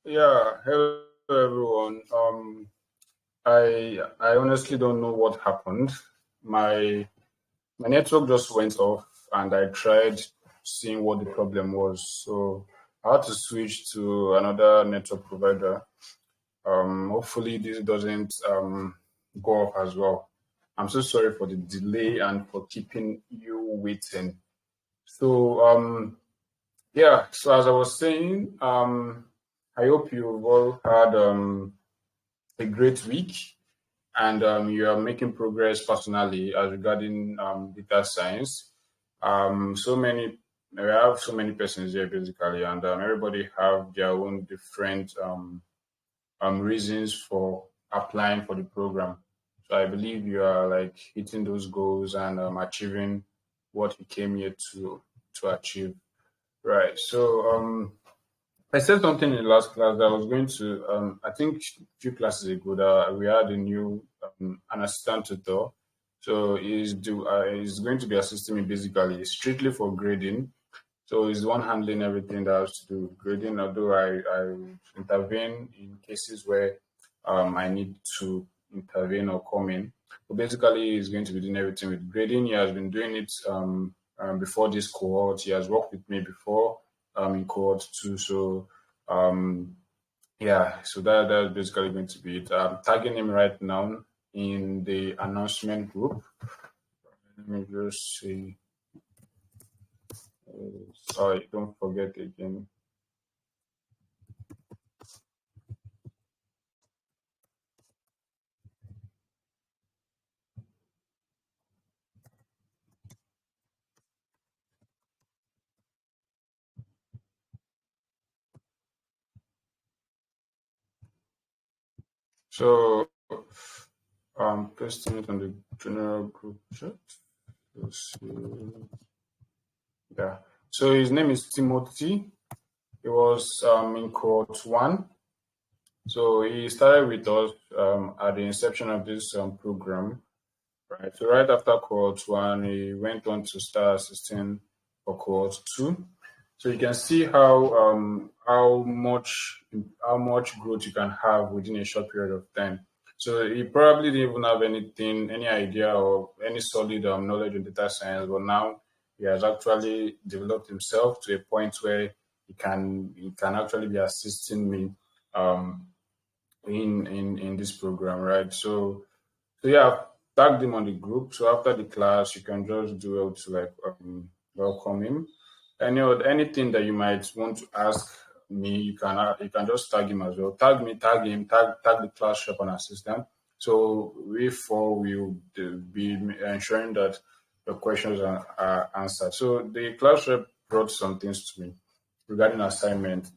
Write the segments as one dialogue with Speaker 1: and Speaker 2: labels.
Speaker 1: Yeah, hello everyone. I honestly don't know what happened. My my network just went off, and I tried seeing what the problem was. So I had to switch to another network provider. Hopefully this doesn't go off as well. I'm so sorry for the delay and for keeping you waiting. So yeah. So as I was saying, I hope you've all had a great week, and you are making progress personally as regarding data science. So many we have so many persons here basically, and everybody have their own different reasons for applying for the program. So I believe you are like hitting those goals and achieving what you came here to achieve. Right. So I said something in the last class that I was going to, I think a few classes ago that we had a new, an assistant tutor. So he's going to be assisting me basically strictly for grading. So he's the one handling everything that has to do with grading, although I intervene in cases where I need to intervene or come in. But basically, he's going to be doing everything with grading. He has been doing it before this cohort. He has worked with me before in cohort two. So um, yeah, so that's basically going to be it. I'm tagging him right now in the announcement group. Let me just see. Sorry, don't forget again. So pasting it on the general group chat. Let's see. Yeah. So his name is Timothy. He was in cohort one. So he started with us at the inception of this program. Right. So right after cohort one, he went on to start assisting for cohort two. So you can see how much growth you can have within a short period of time. So he probably didn't even have any idea or any solid knowledge in data science, but now he has actually developed himself to a point where he can actually be assisting me um, in this program, right? So yeah, I've tagged him on the group. So after the class, you can just do well to like welcome him. Anything that you might want to ask me, you can just tag him as well. Tag me, tag him, tag the class rep and assistant. So we four will be ensuring that the questions are answered. So the class rep brought some things to me regarding assignment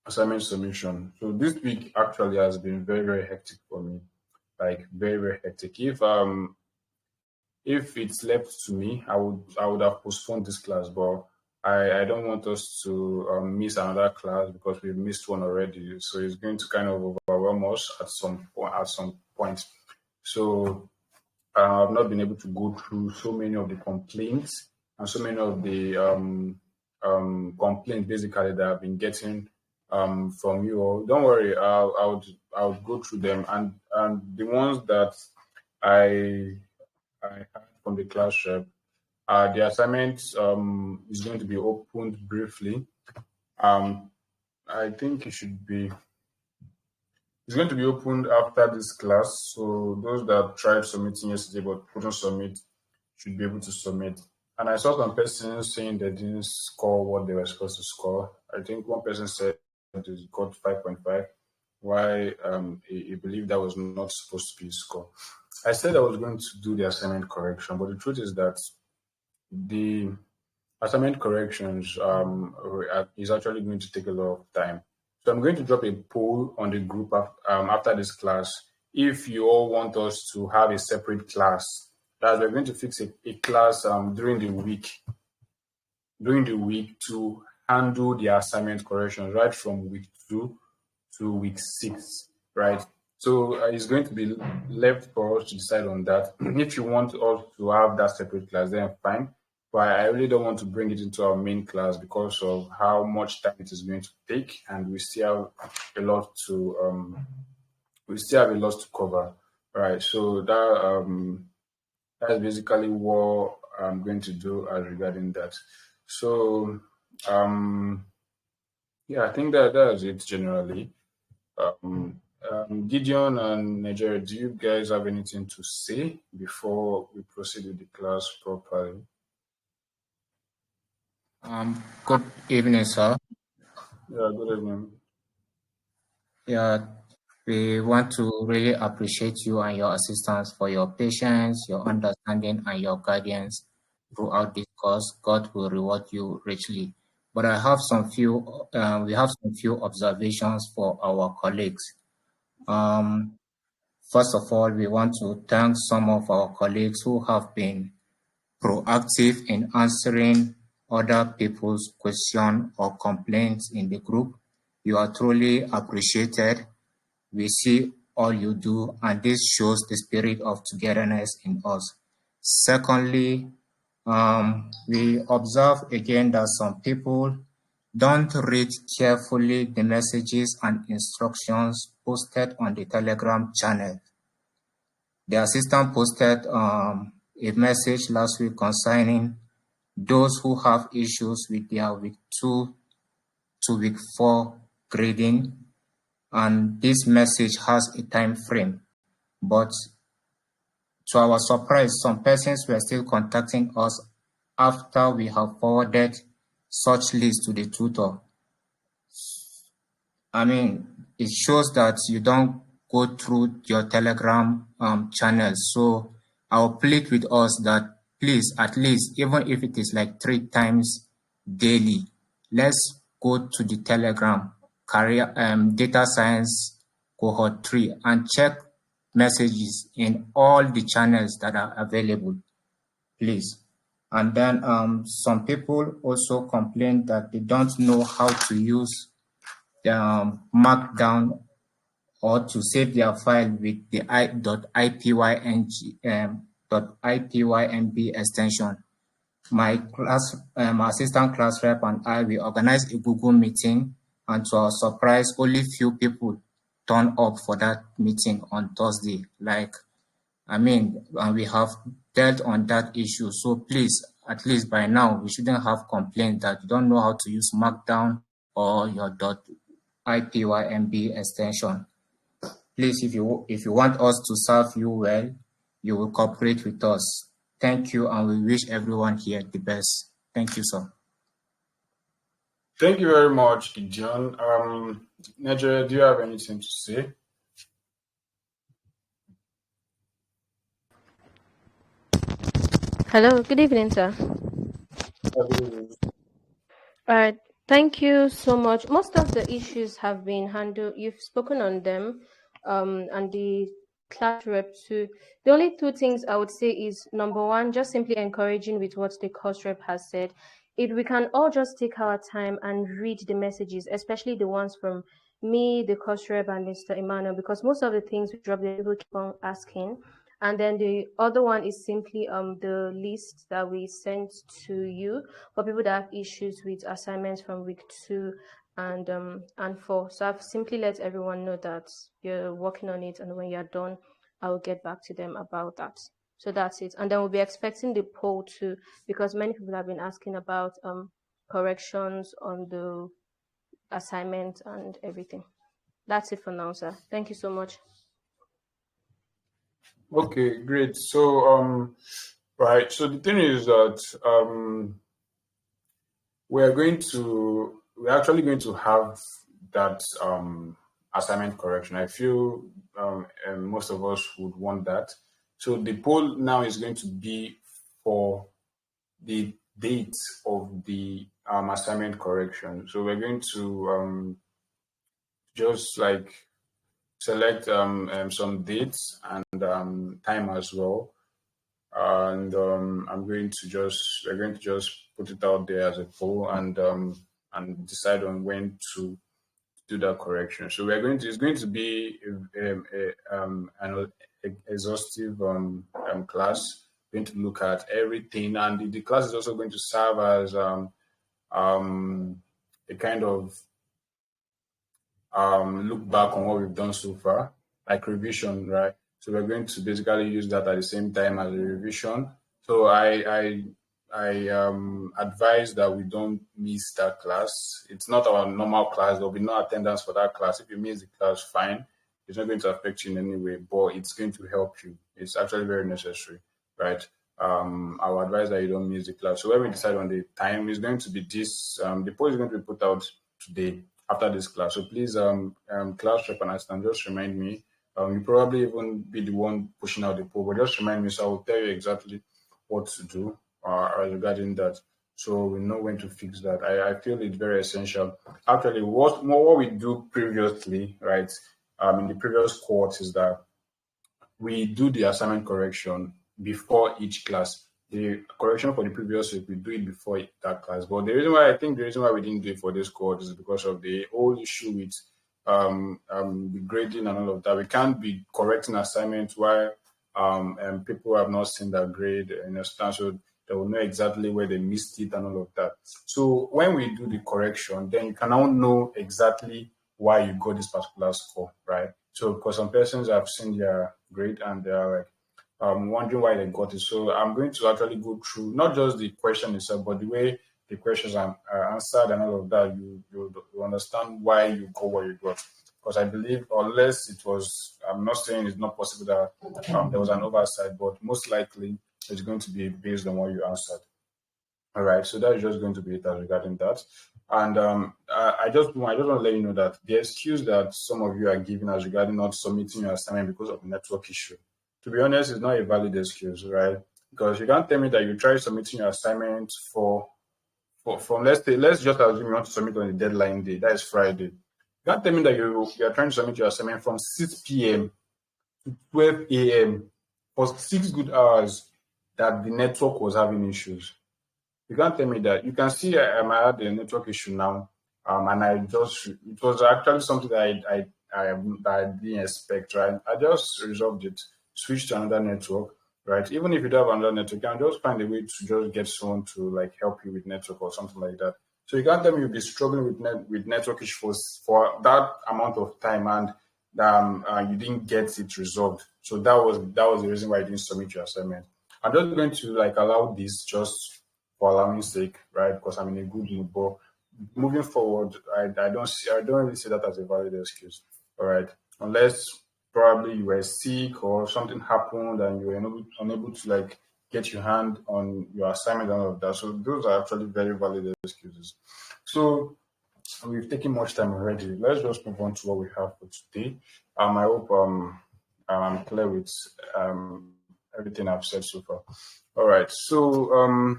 Speaker 1: submission. So this week actually has been very, very hectic for me, like very, very hectic. If it's left to me, I would have postponed this class, but I don't want us to miss another class because we've missed one already. So it's going to kind of overwhelm us at some point. So I've not been able to go through so many of the complaints and so many of the complaints basically that I've been getting from you all. Don't worry, I'll go through them, and the ones that I I had from the class rep. The assignment is going to be opened briefly. Um, I think it's going to be opened after this class. So those that tried submitting yesterday but couldn't submit should be able to submit. And I saw some persons saying they didn't score what they were supposed to score. I think one person said they got 5.5, why he believed that was not supposed to be a score. I said I was going to do the assignment correction, but the truth is that the assignment corrections is actually going to take a lot of time. So I'm going to drop a poll on the group after this class. If you all want us to have a separate class, that we're going to fix a class during the week to handle the assignment corrections right from week 2 to week 6, right? So it's going to be left for us to decide on that. If you want us to have that separate class, then fine. but I really don't want to bring it into our main class because of how much time it is going to take, and we still have a lot to cover. Right. So that's basically what I'm going to do as regarding that. So yeah, I think that's it generally. Um, Gideon and Nigeria, do you guys have anything to say before we proceed with the class properly?
Speaker 2: Good evening, sir.
Speaker 1: Yeah, good evening.
Speaker 2: Yeah, we want to really appreciate you and your assistance for your patience, your understanding, and your guidance throughout this course. God will reward you richly. But we have some few observations for our colleagues. Um, First of all, we want to thank some of our colleagues who have been proactive in answering other people's questions or complaints in the group. You are truly appreciated. We see all you do, and this shows the spirit of togetherness in us. Secondly, we observe again that some people don't read carefully the messages and instructions posted on the Telegram channel. The assistant posted a message last week concerning those who have issues with their week 2 to week 4 grading, and this message has a time frame. But to our surprise, some persons were still contacting us after we have forwarded such list to the tutor. I mean, it shows that you don't go through your Telegram channel. So I'll plead with us that please, at least, even if it is like 3 times daily, let's go to the Telegram career data science cohort 3 and check messages in all the channels that are available, please. And then some people also complain that they don't know how to use Markdown or to save their file with the .ipynb extension. My assistant class rep and I, we organized a Google meeting, and to our surprise, only few people turned up for that meeting on Thursday. We have dealt on that issue. So please, at least by now, we shouldn't have complained that you don't know how to use Markdown or your .ipynb extension. Please, if you want us to serve you well, you will cooperate with us. Thank you, and we wish everyone here the best. Thank you, sir.
Speaker 1: Thank you very much, Gideon. Nigeria, do you have anything to say?
Speaker 3: Hello, good evening, sir.
Speaker 1: Good evening.
Speaker 3: All right, thank you so much. Most of the issues have been handled. You've spoken on them, and the class rep too. The only two things I would say is number one, just simply encouraging with what the course rep has said. If we can all just take our time and read the messages, especially the ones from me, the course rep, and Mr. Emmanuel, because most of the things we drop, the people keep on asking. And then the other one is simply the list that we sent to you for people that have issues with assignments from week 2 and 4. So I've simply let everyone know that you're working on it, and when you're done, I will get back to them about that. So that's it. And then we'll be expecting the poll too, because many people have been asking about corrections on the assignment and everything. That's it for now, sir. Thank you so much.
Speaker 1: Okay, great. So right. So the thing is that we're actually going to have that assignment correction. I feel and most of us would want that. So the poll now is going to be for the date of the assignment correction. So we're going to just like select some dates and time as well, and we're going to just put it out there as a poll and decide on when to do that correction. So it's going to be an exhaustive class. going to look at everything, and the class is also going to serve as a kind of look back on what we've done so far, like revision, right? So we're going to basically use that at the same time as a revision. So I advise that we don't miss that class. It's not our normal class. There'll be no attendance for that class. If you miss the class, fine. It's not going to affect you in any way, but it's going to help you. It's actually very necessary, right? I would advise that you don't miss the class. So when we decide on the time, it's going to be this. The poll is going to be put out today after this class. So please, class rep and assistant, just remind me. You probably even be the one pushing out the poll, but just remind me, so I will tell you exactly what to do regarding that, so we know when to fix that. I feel it's very essential. Actually, what we do previously, right, in the previous course, is that we do the assignment correction before each class. The correction for the previous week, we do it before that class. But the reason why we didn't do it for this course is because of the whole issue with the grading and all of that. We can't be correcting assignments while people have not seen that grade, you understand? So they will know exactly where they missed it and all of that. So when we do the correction, then you can now know exactly why you got this particular score, right? So because some persons have seen their grade and they're like wondering why they got it. So I'm going to actually go through not just the question itself, but the way the questions are answered and all of that. You understand why you got what you got. Because I believe, unless it was, I'm not saying it's not possible that there was an oversight, but most likely it's going to be based on what you answered. All right, so that's just going to be it regarding that. And I just want to let you know that the excuse that some of you are giving as regarding not submitting your assignment because of network issue, to be honest, is not a valid excuse, right? Because you can't tell me that you try submitting your assignment from let's just assume you want to submit on the deadline day, that is Friday. You can't tell me that you are trying to submit your assignment from 6 p.m. to 12 a.m. for 6 good hours, that the network was having issues. You can't tell me that. You can see I had a network issue now, and it was actually something that I didn't expect, right? I just resolved it, switched to another network, right? Even if you don't have another network, you can just find a way to just get someone to like help you with network or something like that. So you can't tell me you'll be struggling with network issues for that amount of time, and you didn't get it resolved. So that was the reason why you didn't submit your assignment. I'm just going to like allow this just for allowing sake, right? Because I'm in a good mood. But moving forward, I don't really see that as a valid excuse. All right, unless probably you were sick or something happened and you were unable to like get your hand on your assignment and all of that. So those are actually very valid excuses. So we've taken much time already. Let's just move on to what we have for today. I hope I'm clear with everything I've said so far. All right. So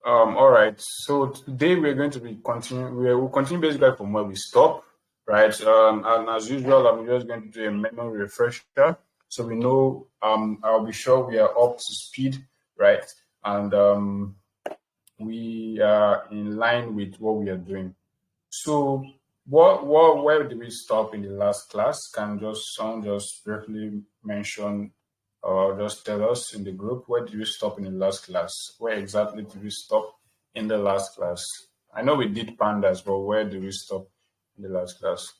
Speaker 1: all right. So today we're going to be continuing. We'll continue basically from where we stop, right? And as usual, I'm just going to do a memory refresher, so we know. I'll be sure we are up to speed, right? And we are in line with what we are doing. So, where did we stop in the last class? Can someone just briefly mention or just tell us in the group, where did we stop in the last class? Where exactly did we stop in the last class? I know we did pandas, but where did we stop in the last class?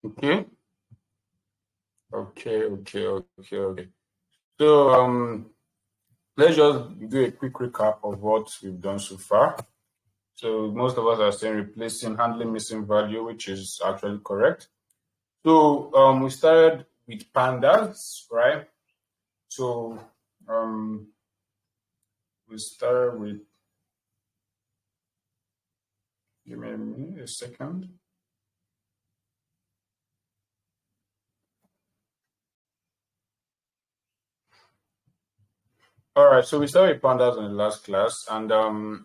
Speaker 1: Okay. Okay. So let's just do a quick recap of what we've done so far. So most of us are saying replacing handling missing value, which is actually correct. So we started with pandas, right? So we start with, give me a second. All right, so we started with pandas in the last class, and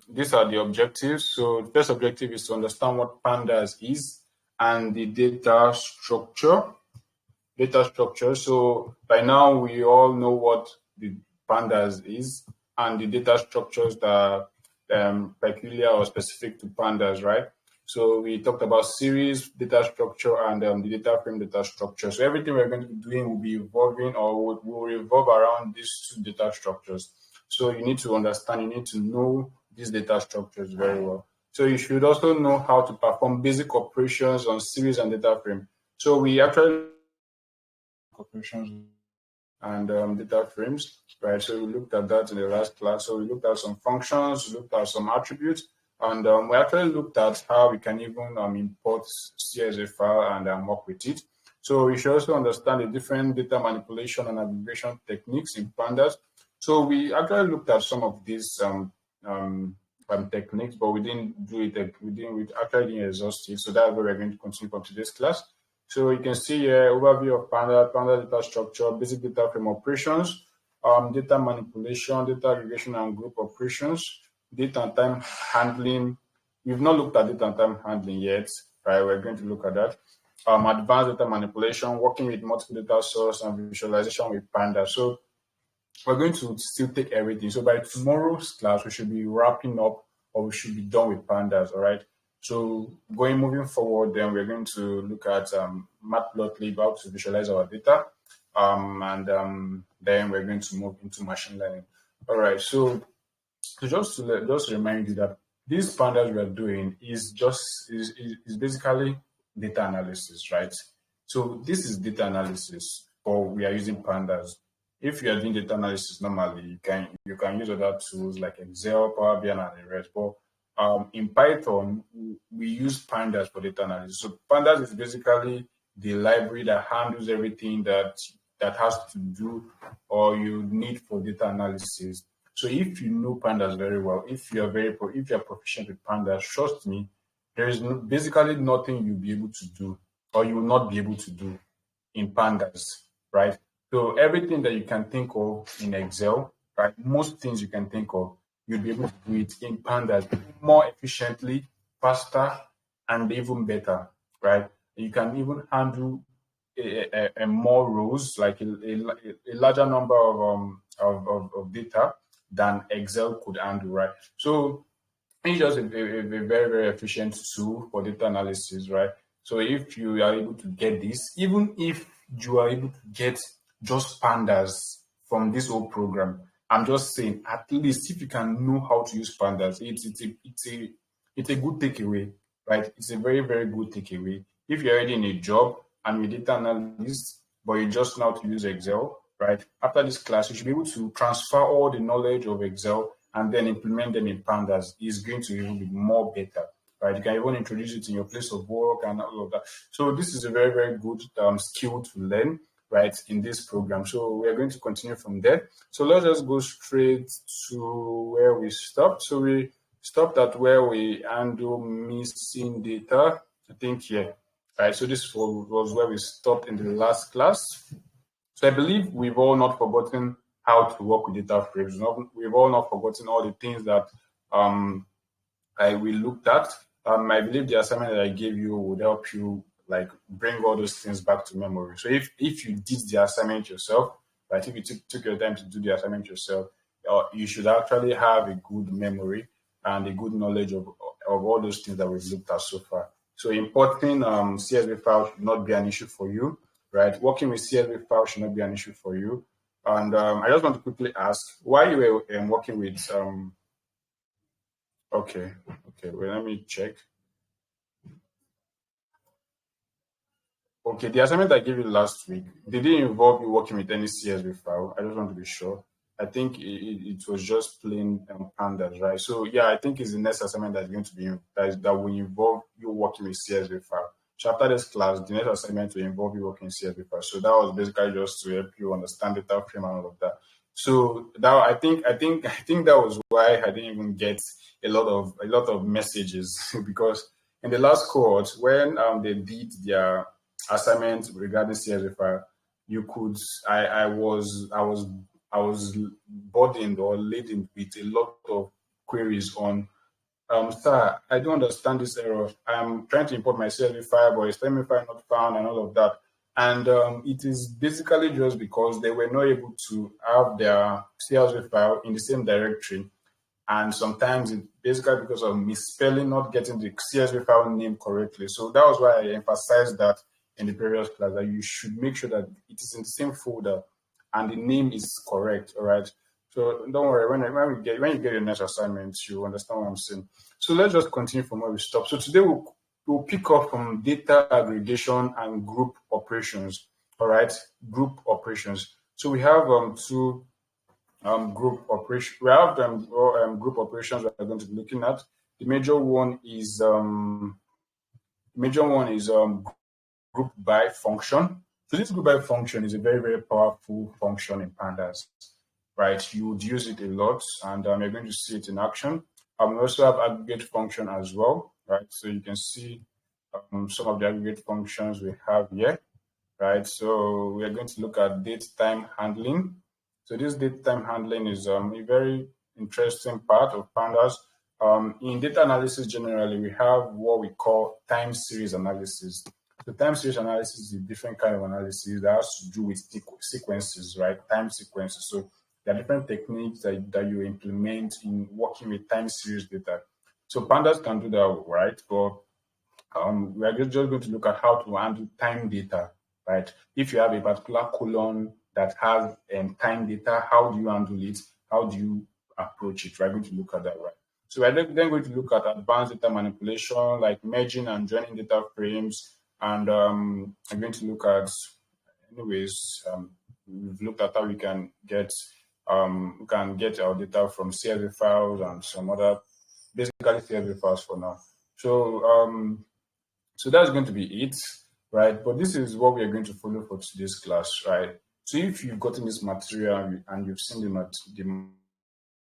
Speaker 1: these are the objectives. So the first objective is to understand what pandas is and the data structure. So by now we all know what the pandas is and the data structures that are peculiar or specific to pandas, right? So we talked about series data structure and the data frame data structure. So everything we're going to be doing will be evolving or will revolve around these two data structures. So you need to understand, you need to know these data structures very well. So you should also know how to perform basic operations on series and data frame. So we actually operations and data frames, right? So we looked at that in the last class. So we looked at some functions, we looked at some attributes, and we actually looked at how we can even import CSV file and work with it. So we should also understand the different data manipulation and aggregation techniques in Pandas. So we actually looked at some of these techniques, but we didn't do it. We actually didn't exhaust it. So that's where we're going to continue from today's class. So you can see here overview of Pandas data structure, basic data frame operations, data manipulation, data aggregation and group operations, data and time handling. We've not looked at data and time handling yet, right? We're going to look at that. Advanced data manipulation, working with multiple data source and visualization with Pandas. So we're going to still take everything. So by tomorrow's class, we should be wrapping up or we should be done with Pandas, all right? So moving forward, then we're going to look at Matplotlib, how to visualize our data, then we're going to move into machine learning. All right, so just to remind you that these Pandas we are doing is basically data analysis, right? So this is data analysis, but we are using Pandas. If you are doing data analysis normally, you can use other tools like Excel, Power BI, and the rest. But in Python, we use Pandas for data analysis. So Pandas is basically the library that handles everything that has to do or you need for data analysis. So if you know Pandas very well, if you are proficient with Pandas, trust me, there is basically nothing you'll be able to do or you will not be able to do in Pandas, right? So everything that you can think of in Excel, right? Most things you can think of, you'll be able to do it in Pandas more efficiently, faster, and even better, right? You can even handle a more rows, like a larger number of data than Excel could handle, right? So it's just a very, very efficient tool for data analysis, right? So if you are able to get this, even if you are able to get just Pandas from this whole program, I'm just saying, at least if you can know how to use Pandas, it's a good takeaway, right? It's a very, very good takeaway. If you're already in a job and you're a data analyst, but you just know how to use Excel, right? After this class, you should be able to transfer all the knowledge of Excel and then implement them in Pandas. Is going to even be more better, right? You can even introduce it in your place of work and all of that. So this is a very, very good skill to learn, right, in this program. So we are going to continue from there. So let's just go straight to where we stopped. So we stopped at where we handle missing data, I think here, right? So this was where we stopped in the last class. So I believe we've all not forgotten how to work with data frames. We've all not forgotten all the things that we looked at. I believe the assignment that I gave you would help you like bring all those things back to memory. So if you did the assignment yourself, right, if you took your time to do the assignment yourself, you should actually have a good memory and a good knowledge of all those things that we've looked at so far. So importing CSV file should not be an issue for you, right? Working with CSV file should not be an issue for you. And I just want to quickly ask why you were working with okay, well, let me check. Okay, the assignment I gave you last week, did it involve you working with any CSV file? I just want to be sure. I think it was just plain Pandas, right? So yeah, I think it's the next assignment that's going to be that will involve you working with CSV file. So after this class, the next assignment will involve you working with CSV file. So that was basically just to help you understand data frame and all of that. So that I think that was why I didn't even get a lot of messages because in the last cohort when they did their assignment regarding CSV file, you could I was I was burdened or laden with a lot of queries on, sir, I don't understand this error. I'm trying to import my CSV file, but it's telling me file not found and all of that. And it is basically just because they were not able to have their CSV file in the same directory. And sometimes it's basically because of misspelling, not getting the CSV file name correctly. So that was why I emphasized that in the previous class, that you should make sure that it is in the same folder and the name is correct. All right. So don't worry, when you get your next assignment, you understand what I'm saying. So let's just continue from where we stopped. So today we'll pick up from data aggregation and group operations. All right, group operations. So we have two group operation. We have group operations we are going to be looking at. The major one is group by function. So this group by function is a very, very powerful function in Pandas, right? You would use it a lot, and you're going to see it in action. We also have aggregate function as well, right? So you can see some of the aggregate functions we have here, right? So we are going to look at date time handling. So this date time handling is a very interesting part of Pandas. In data analysis, generally, we have what we call time series analysis. The time series analysis is a different kind of analysis that has to do with sequences, right? Time sequences. So there are different techniques that you implement in working with time series data. So Pandas can do that, right? But we are just going to look at how to handle time data, right? If you have a particular column that has time data, how do you handle it? How do you approach it? We're going to look at that, right? So we're then going to look at advanced data manipulation, like merging and joining data frames. And I'm going to look at, anyways, we've looked at how we can get our data from CSV files and some other, basically CSV files for now. So that's going to be it, right? But this is what we are going to follow for today's class, right? So if you've gotten this material and you've seen the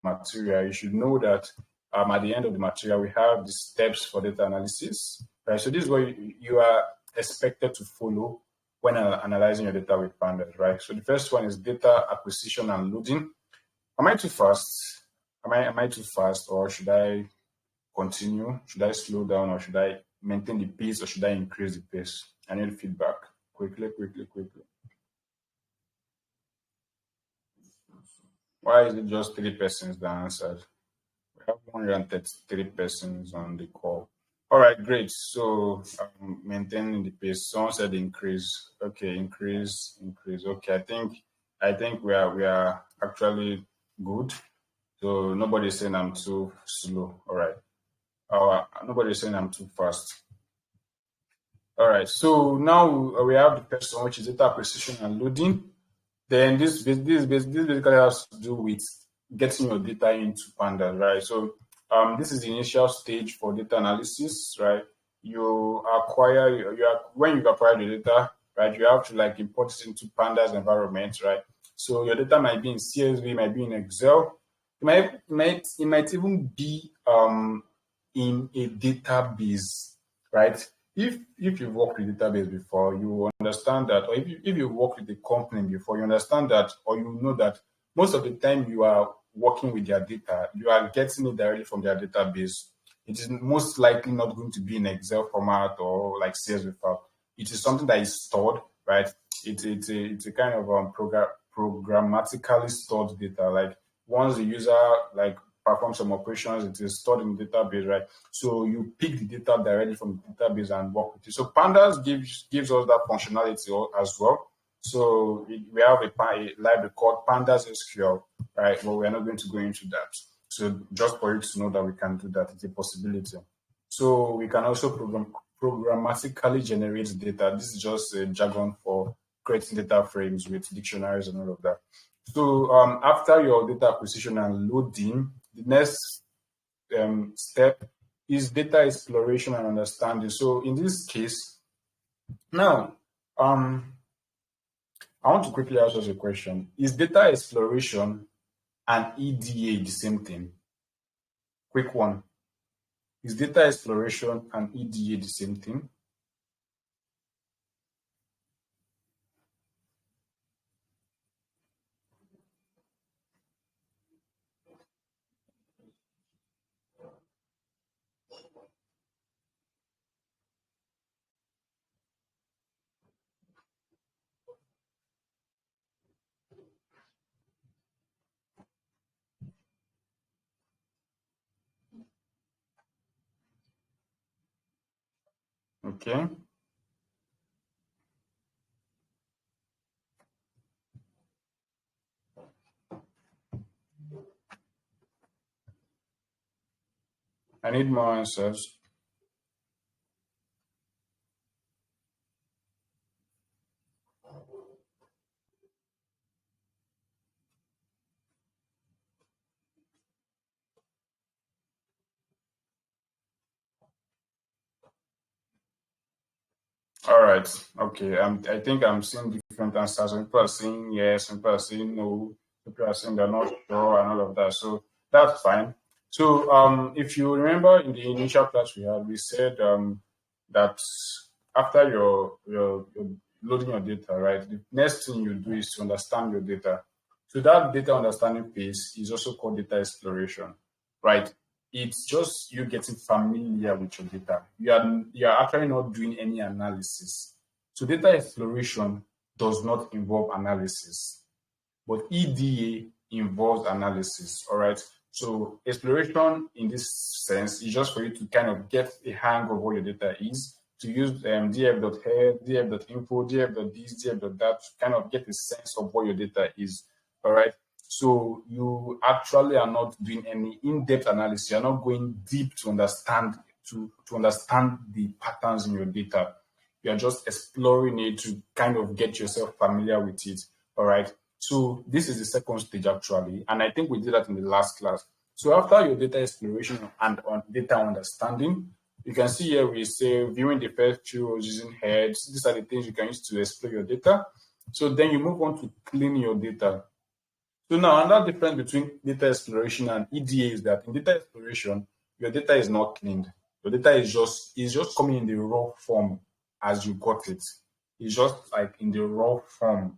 Speaker 1: material, you should know that at the end of the material, we have the steps for data analysis, right? So this is what you are expected to follow when analyzing your data with Pandas, right? So the first one is data acquisition and loading. Am I too fast? Am I too fast, or should I continue? Should I slow down, or should I maintain the pace, or should I increase the pace? I need feedback. Quickly. Why is it just 3 persons that answered? We have 133 persons on the call. All right, great. So maintaining the pace. Someone said increase. Okay, increase. Okay, I think we are actually good. So nobody's saying I'm too slow. All right. Nobody's saying I'm too fast. All right. So now we have the first one, which is data acquisition and loading. Then this basically has to do with getting your data into Pandas, right? So this is the initial stage for data analysis, right? When you acquire the data, right, you have to like import it into Pandas environment, right? So your data might be in CSV, might be in Excel, it might even be in a database, right? If you've worked with database before, you will understand that, or if you worked with a company before, you understand that, or you know that most of the time you are working with their data, you are getting it directly from their database. It is most likely not going to be in Excel format or like CSV file. It is something that is stored, right? It's a kind of programmatically stored data. Like once the user like perform some operations, it is stored in the database, right? So you pick the data directly from the database and work with it. So Pandas gives us that functionality as well. So we have a library called Pandas SQL, right? But we are not going to go into that. So just for you to know that we can do that, it's a possibility. So we can also programmatically generate data. This is just a jargon for creating data frames with dictionaries and all of that. So after your data acquisition and loading, the next step is data exploration and understanding. So in this case, now I want to quickly ask us a question. Is data exploration and EDA the same thing? Quick one. Is data exploration and EDA the same thing? Okay. I need more answers. All right. Okay. I think I'm seeing different answers. Some people are saying yes, some people are saying no, people are saying they're not sure and all of that. So that's fine. So if you remember in the initial class we had, we said that after your loading your data, right, the next thing you do is to understand your data. So that data understanding phase is also called data exploration, right? It's just you getting familiar with your data. You are actually not doing any analysis. So data exploration does not involve analysis, but EDA involves analysis. All right. So exploration in this sense is just for you to kind of get a hang of what your data is, to use df.head, df.info, df.this, df.that to kind of get a sense of what your data is. All right. So you actually are not doing any in-depth analysis. You're not going deep to understand the patterns in your data. You're just exploring it to kind of get yourself familiar with it. All right. So this is the second stage actually, and I think we did that in the last class. So after your data exploration and on data understanding, you can see here we say viewing the first few rows using heads. These are the things you can use to explore your data. So then you move on to clean your data. So now another difference between data exploration and EDA is that in data exploration, your data is not cleaned. Your data is just coming in the raw form as you got it. It's just like in the raw form.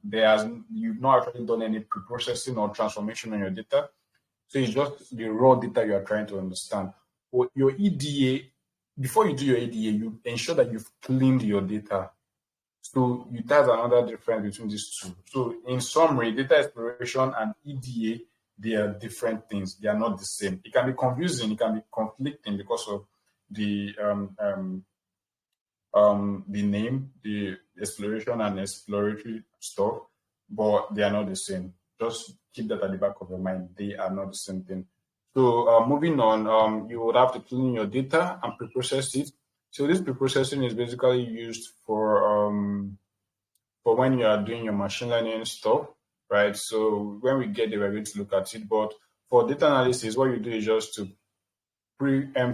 Speaker 1: You've not actually done any pre-processing or transformation on your data. So it's just the raw data you are trying to understand. But your EDA, before you do your EDA, you ensure that you've cleaned your data. So that's another difference between these two. So in summary, data exploration and EDA, they are different things. They are not the same. It can be confusing. It can be conflicting because of the name, the exploration and exploratory stuff, but they are not the same. Just keep that at the back of your mind. They are not the same thing. So moving on, you would have to clean your data and pre-process it. So this pre-processing is basically used for when you are doing your machine learning stuff, right? So when we get there, we're going to look at it. But for data analysis, what you do is just to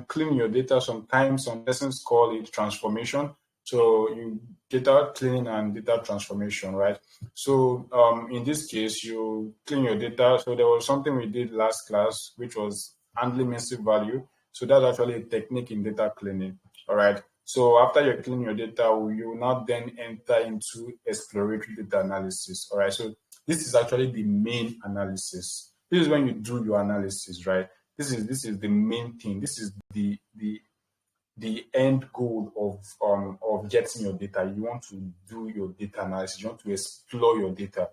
Speaker 1: clean your data. Sometimes some persons call it transformation. So you data cleaning and data transformation, right? So in this case, you clean your data. So there was something we did last class, which was handling massive value. So that's actually a technique in data cleaning. All right. So after you clean your data, you will now then enter into exploratory data analysis. All right. So this is actually the main analysis. This is when you do your analysis, right? This is the main thing. This is the end goal of getting your data. You want to do your data analysis. You want to explore your data.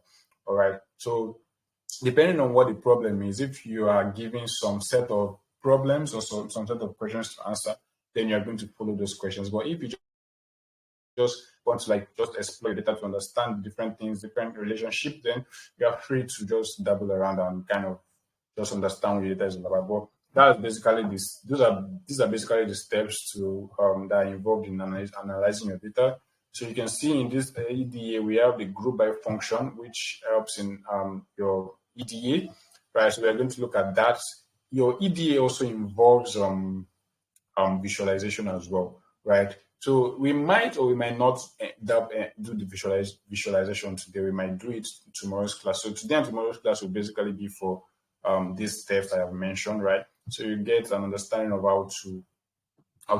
Speaker 1: All right. So depending on what the problem is, if you are given some set of problems or some set of questions to answer, then you are going to follow those questions. But if you just want to just explore data to understand different things, different relationships, then you are free to just dabble around and kind of just understand what your data is all about. But that's basically this. These are basically the steps to that are involved in analyzing your data. So you can see in this EDA we have the group by function, which helps in your EDA, right? So we're going to look at that. Your EDA also involves visualization as well, right? So we might or we might not do the visualization today. We might do it tomorrow's class. So today and tomorrow's class will basically be for these steps I have mentioned, right? So you get an understanding of how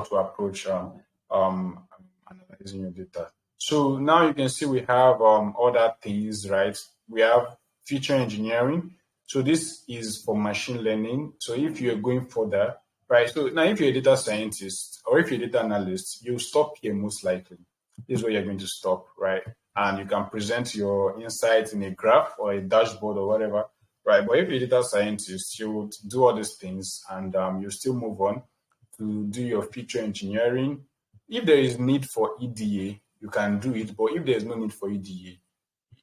Speaker 1: to approach analyzing your data. So now you can see we have other things, right? We have feature engineering. So this is for machine learning. So if you're going further, right? So now if you're a data scientist or if you're a data analyst, you'll stop here most likely. This is where you're going to stop, right? And you can present your insights in a graph or a dashboard or whatever, right? But if you're a data scientist, you would do all these things and you still move on to do your feature engineering, if there is need for EDA, you can do it. But if there is no need for EDA,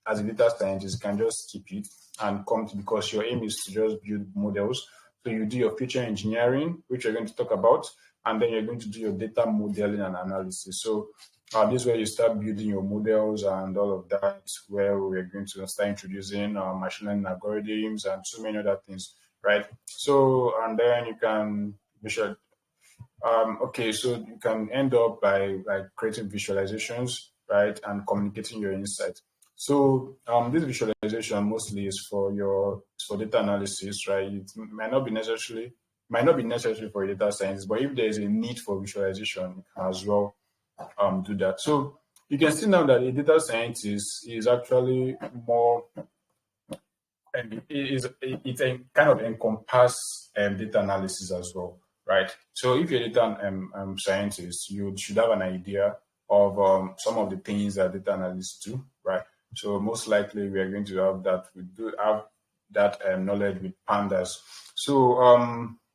Speaker 1: as a data scientist, you can just skip it and come to, because your aim is to just build models. So you do your feature engineering, which we're going to talk about, and then you're going to do your data modeling and analysis. So this is where you start building your models and all of that, where we're going to start introducing machine learning algorithms and so many other things, right? So, and then you can visual. Okay, so you can end up by creating visualizations, right, and communicating your insights. So this visualization mostly is for data analysis, right? It might not be necessary for a data science, but if there is a need for visualization, you can as well do that. So you can see now that a data scientist is actually more, and it kind of encompass data analysis as well, right? So if you're a data scientist, you should have an idea of some of the things that data analysts do, right? So most likely we are going to have that. We do have that knowledge with Pandas. So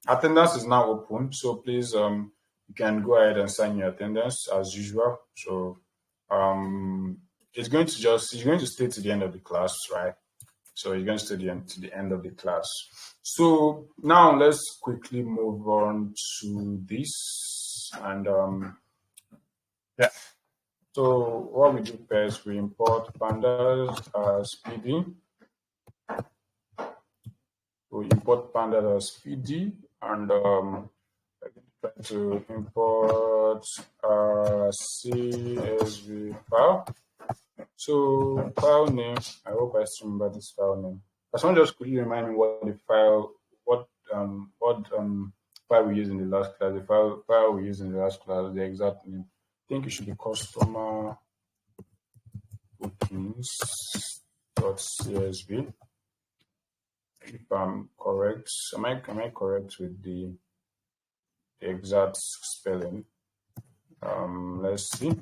Speaker 1: attendance is now open. So please, you can go ahead and sign your attendance as usual. So it's going to stay to the end of the class, right? So you're going to stay to the end of the class. So now let's quickly move on to this. And yeah. So what we do first, we import Pandas as PD. We import Pandas as PD, and I'm try to import CSV file. So file name, I hope I still remember this file name. Someone just quickly remind me what file we used in the last class. The file we used in the last class, the exact name. I think it should be customer bookings.csv. If I'm correct, am I correct with the exact spelling? Let's see.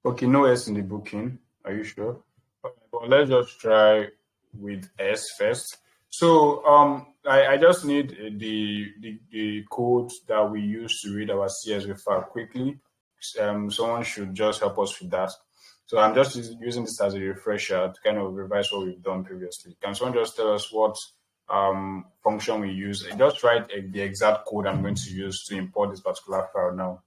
Speaker 1: Okay, no S in the booking. Are you sure? Okay, but let's just try with S first. So I just need the code that we use to read our CSV file quickly. Someone should just help us with that. So I'm just using this as a refresher to kind of revise what we've done previously. Can someone just tell us what function we use? Just write the exact code I'm going to use to import this particular file now.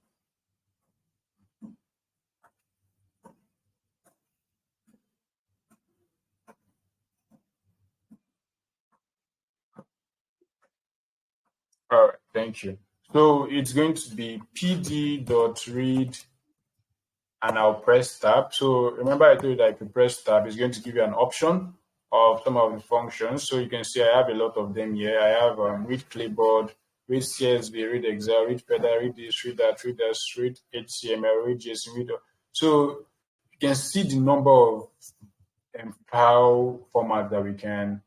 Speaker 1: All right, thank you. So it's going to be pd.read, and I'll press tab. So remember I told you that if you press tab, it's going to give you an option of some of the functions. So you can see I have a lot of them here. I have read clipboard, read CSV, read Excel, read Pandas, read this, read that, read this, read HTML, read JSON, read. So you can see the number of file formats that we can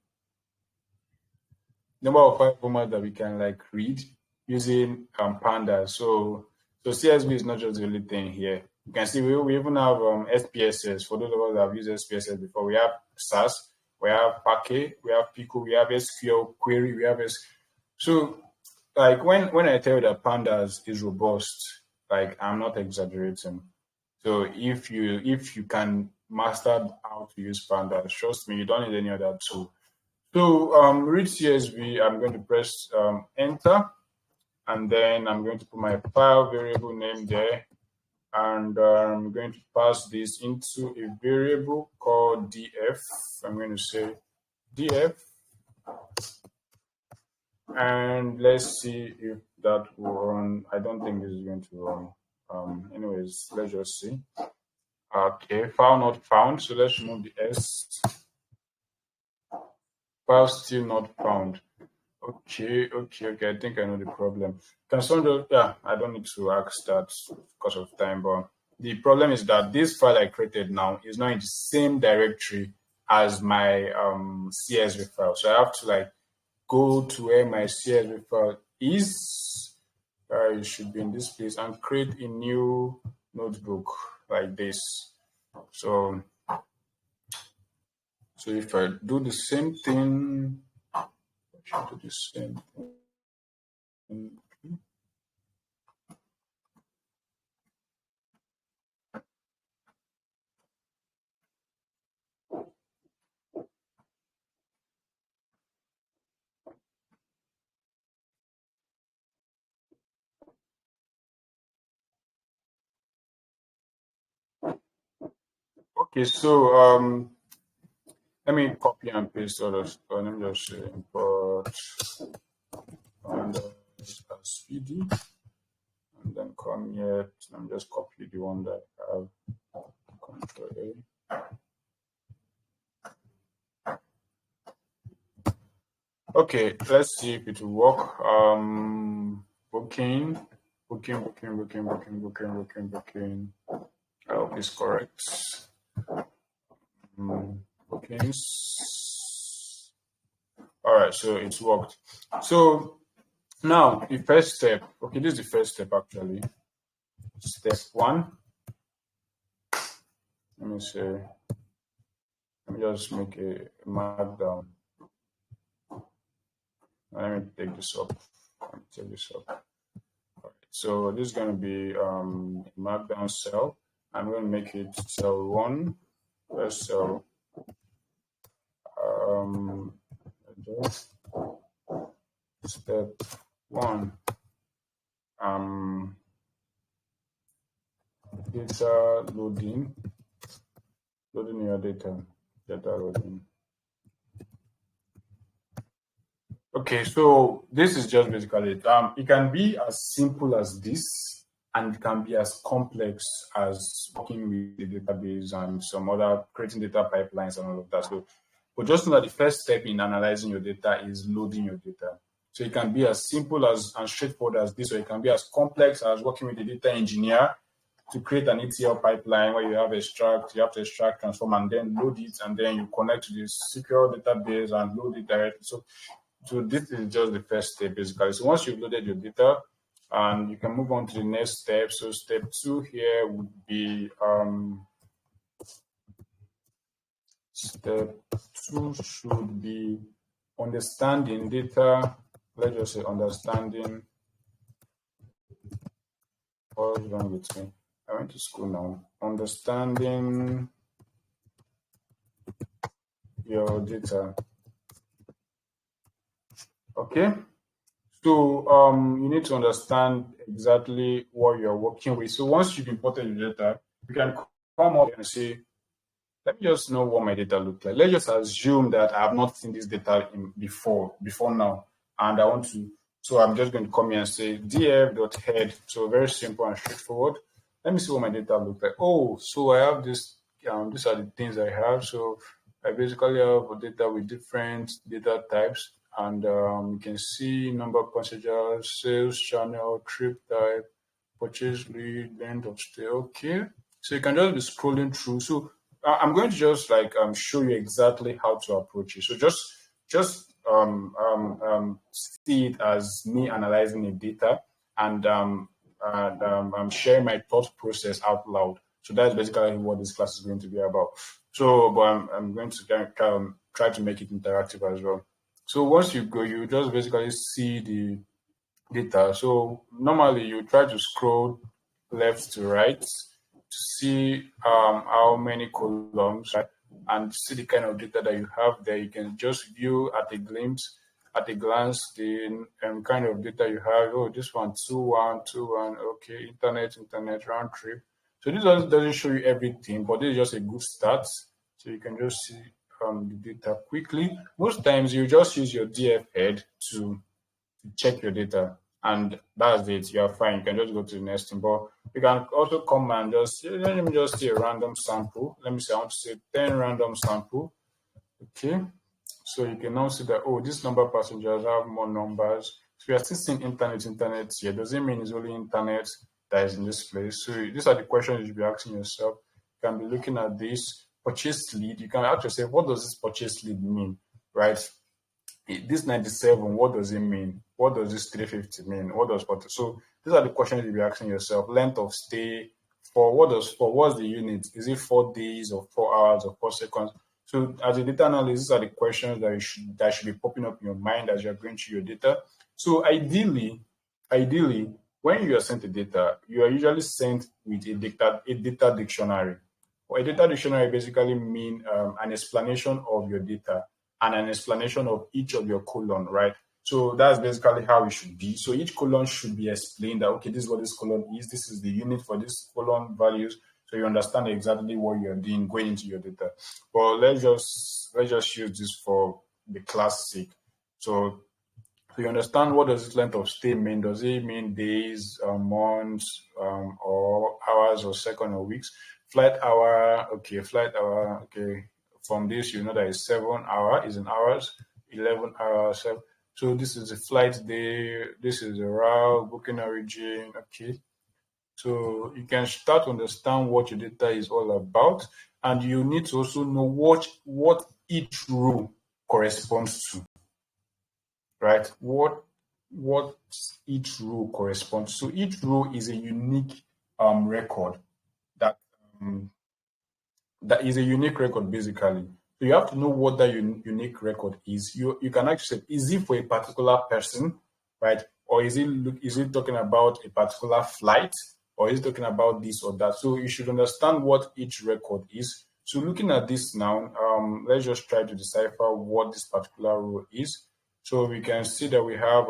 Speaker 1: like read using Pandas. So CSV is not just the only thing here. You can see we even have SPSS. For those of us that have used SPSS before, we have SAS, we have Parquet, we have Pico, we have SQL query, we have So like when I tell you that Pandas is robust, like I'm not exaggerating. So if you can master how to use Pandas, trust me, you don't need any other tool. So read CSV, I'm going to press enter, and then I'm going to put my file variable name there, and I'm going to pass this into a variable called df. I'm going to say df, and let's see if that will run. I don't think this is going to run. Anyways, let's just see. Okay, file not found. So let's remove the S. File still not found. Okay. I think I know the problem. Can someone I don't need to ask that because of time, but the problem is that this file I created now is not in the same directory as my CSV file. So I have to like go to where my CSV file is. It should be in this place, and create a new notebook like this. So if I do the same thing, I should do the same thing. Okay, so let me copy and paste all of. Let me just say import Pandas as PD, and then come here. Let me just copy the one that I have. Control A. Okay, let's see if it will work. Booking. I hope it's correct. Bookings. All right, so it's worked. So now the first step. Okay, this is the first step actually. Step 1. Let me say. Let me just make a markdown. Let me take this up. All right, so this is going to be a markdown cell. I'm going to make it cell 1. First cell. Step 1. Data loading. Loading your data. Data loading. Okay, so this is just basically it. It can be as simple as this, and it can be as complex as working with the database and some other creating data pipelines and all of that. So, but just know that the first step in analyzing your data is loading your data. So it can be as simple as and straightforward as this, or it can be as complex as working with the data engineer to create an ETL pipeline where you have to extract, transform, and then load it, and then you connect to the secure database and load it directly. So this is just the first step basically. So once you've loaded your data, and you can move on to the next step. So step 2 here would be step 2 should be understanding data. Let's just say understanding. What's wrong with me? I went to school now. Understanding your data. Okay. So you need to understand exactly what you're working with. So once you've imported your data, you can come up and say, let me just know what my data looks like. Let's just assume that I have not seen this data before now, and I want to. So I'm just going to come here and say df.head. So very simple and straightforward. Let me see what my data looks like. Oh, so I have this. These are the things I have. So I basically have data with different data types. And you can see number of passengers, sales channel, trip type, purchase lead, length of stay. Okay, so you can just be scrolling through. So I'm going to just like show you exactly how to approach it. So just see it as me analyzing the data, and I'm sharing my thought process out loud. So that's basically what this class is going to be about. So, but I'm going to try to make it interactive as well. So once you go, you just basically see the data. So normally you try to scroll left to right to see how many columns, right? And see the kind of data that you have there. You can just view at a glance, the kind of data you have. Oh, this one 2-1. Okay, internet round trip. So this doesn't show you everything, but this is just a good start. So you can just see the data quickly. Most times you just use your DF head to check your data, and that's it. You are fine. You can just go to the next thing. But you can also come and just let me just say a random sample. Let me say I want to say 10 random sample. Okay. So you can now see that this number of passengers have more numbers. So we are still seeing internet here. Doesn't mean it's only internet that is in this place. So these are the questions you should be asking yourself. You can be looking at this. purchase lead, you can ask yourself, what does this purchase lead mean, right? This 97, what does it mean? What does this 350 mean? What does 40? So these are the questions you'll be asking yourself. Length of stay, what's the unit? Is it 4 days or 4 hours or 4 seconds? So as a data analyst, these are the questions that should be popping up in your mind as you're going through your data. So ideally, when you are sent the data, you are usually sent with a data dictionary. Or a data dictionary basically mean an explanation of your data and an explanation of each of your column, right? So that's basically how it should be. So each column should be explained that, okay, this is what this column is. This is the unit for this column values. So you understand exactly what you're doing going into your data. But let's just use this for the class sake. So you understand, what does this length of stay mean? Does it mean days, months, or hours, or seconds, or weeks? Flight hour, okay. From this, you know that it's 7 hours, is in hours, 11 hours. So this is the flight day, this is the route, booking origin, okay. So you can start to understand what your data is all about, and you need to also know what each row corresponds to, right? What each row corresponds. So each row is a unique record that is a unique record, basically. So you have to know what that unique record is. You can actually say, is it for a particular person, right? Or is it talking about a particular flight, or is it talking about this or that? So you should understand what each record is. So looking at this now, let's just try to decipher what this particular row is. So we can see that we have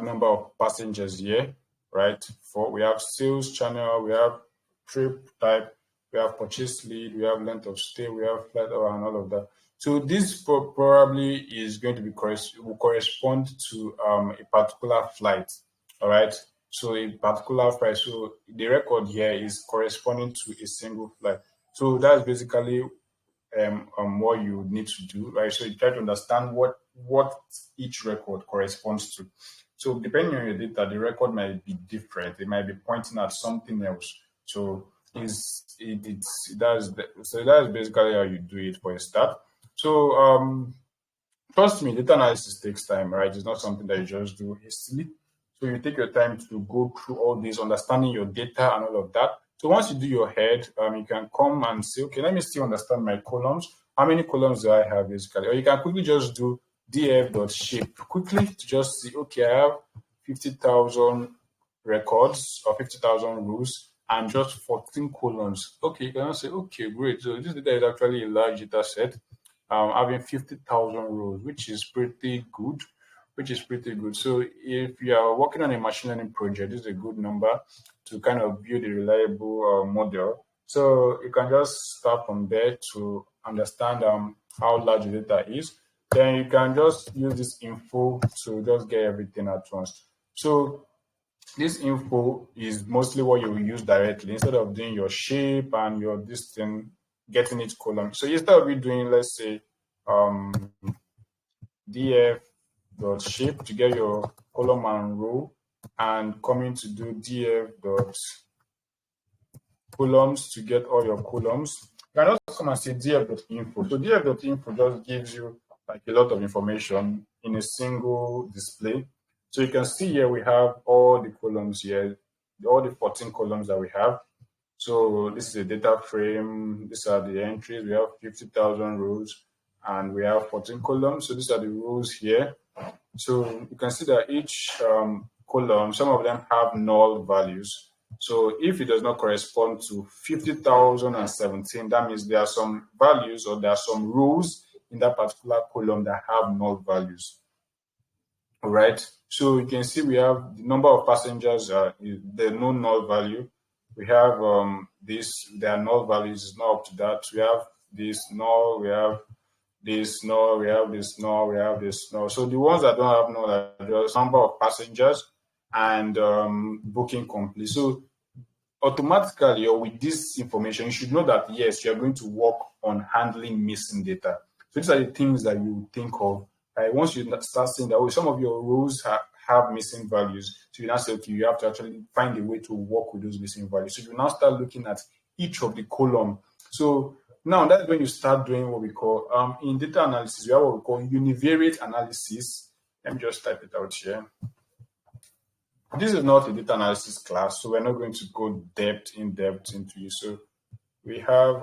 Speaker 1: number of passengers here, right? We have sales channel, we have trip type, we have purchase lead, we have length of stay, we have flight hour, and all of that. So this probably is going to be will correspond to a particular flight, all right? So a particular flight. So the record here is corresponding to a single flight. So that's basically what you need to do, right? So you try to understand what each record corresponds to. So depending on your data, the record might be different. It might be pointing at something else. So that's basically how you do it for a start. So trust me, data analysis takes time, right? It's not something that you just do hastily. So you take your time to go through all this, understanding your data and all of that. So once you do your head, you can come and say, okay, let me still understand my columns. How many columns do I have basically? Or you can quickly just do df.shape quickly to just see, okay, I have 50,000 records or 50,000 rows and just 14 columns. Okay, you can say, okay, great. So this data is actually a large data set, having 50,000 rows, which is pretty good. So if you are working on a machine learning project, this is a good number to kind of build a reliable model. So you can just start from there to understand how large the data is. Then you can just use this info to just get everything at once. So this info is mostly what you will use directly instead of doing your shape and your this thing, getting each column. So instead of you doing, let's say, df.shape to get your column and row, and coming to do df.columns to get all your columns, you can also come and say df.info. So df.info just gives you like a lot of information in a single display. So you can see here we have all the columns here, all the 14 columns that we have. So this is a data frame. These are the entries. We have 50,000 rows and we have 14 columns. So these are the rows here. So you can see that each column, some of them have null values. So if it does not correspond to 50,017, that means there are some values or there are some rows in that particular column that have null values. All right. So you can see we have the number of passengers, the no null value. We have there are null values, it's not up to that. We have this null, we have this null, we have this null, we have this null. So the ones that don't have null are the number of passengers and booking complete. So automatically, or with this information, you should know that yes, you're going to work on handling missing data. So these are the things that you think of. Once you start seeing that, some of your rows have missing values, so you now say, okay, you have to actually find a way to work with those missing values. So you now start looking at each of the column. So now that's when you start doing what we call in data analysis, we have what we call univariate analysis. Let me just type it out here. This is not a data analysis class, so we're not going to go in depth into it. So we have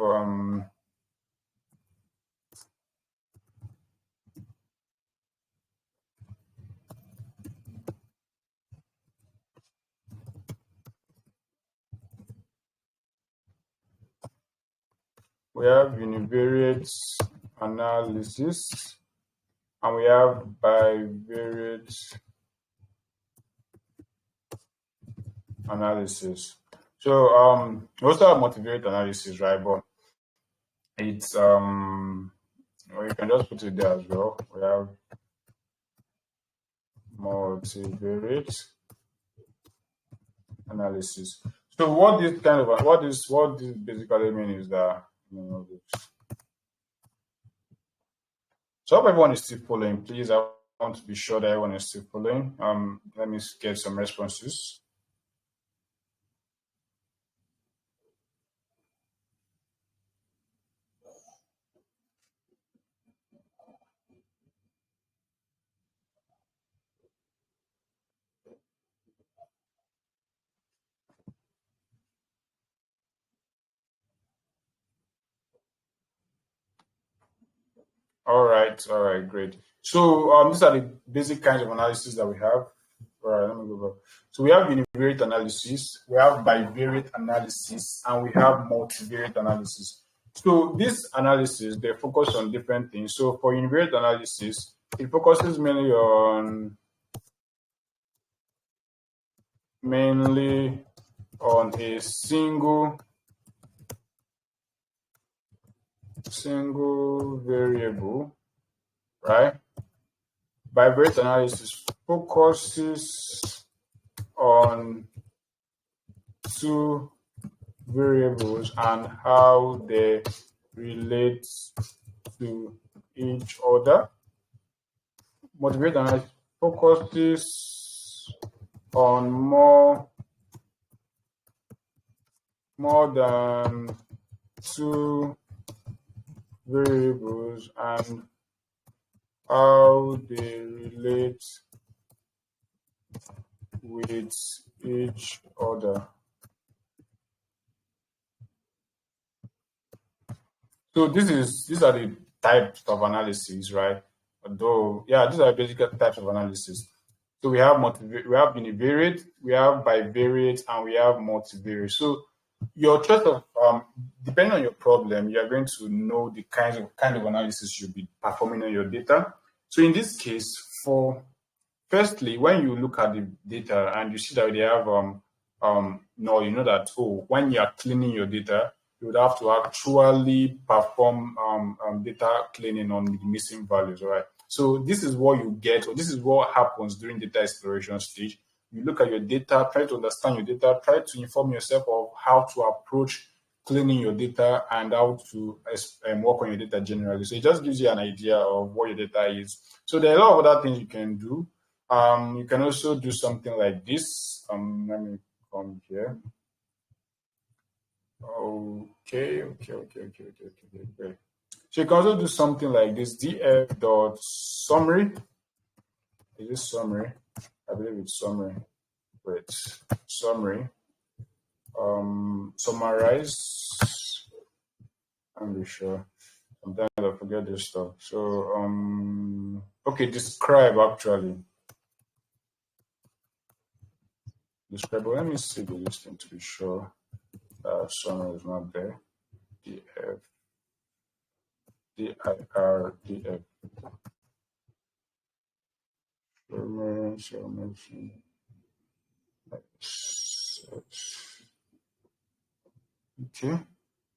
Speaker 1: univariate analysis and we have bivariate analysis. So we also have multivariate analysis, right? But it's well, you can just put it there as well. We have multivariate analysis. So what this basically means is that so if everyone is still following, please, I want to be sure that everyone is still following. Let me get some responses. All right, great. So these are the basic kinds of analysis that we have. All right, let me go back. So we have univariate analysis, we have bivariate analysis, and we have multivariate analysis. So this analysis, they focus on different things. So for univariate analysis, it focuses mainly on a single variable, right? Bivariate analysis focuses on two variables and how they relate to each other. Multivariate analysis focuses on more than two variables and how they relate with each other. So these are the types of analysis, right? Although, yeah, these are basic types of analysis. So we have univariate, we have bivariate, and we have multivariate. So your choice of depending on your problem, you are going to know the kind of analysis you'll be performing on your data. So in this case, firstly, when you look at the data and you see that they have you know that when you are cleaning your data, you would have to actually perform data cleaning on the missing values, right? So this is what you get, or this is what happens during data exploration stage. You look at your data, try to understand your data, try to inform yourself of how to approach cleaning your data and how to work on your data generally. So it just gives you an idea of what your data is. So there are a lot of other things you can do. You can also do something like this. Let me come here. Okay. So you can also do something like this, df.summary. Is this summary? I believe it's summary. Wait, summary. Summarize. I'm not sure. Sometimes I forget this stuff. So okay, describe actually. Describe. Let me see the listing to be sure. Summary is not there. df. dir. Summary. Okay.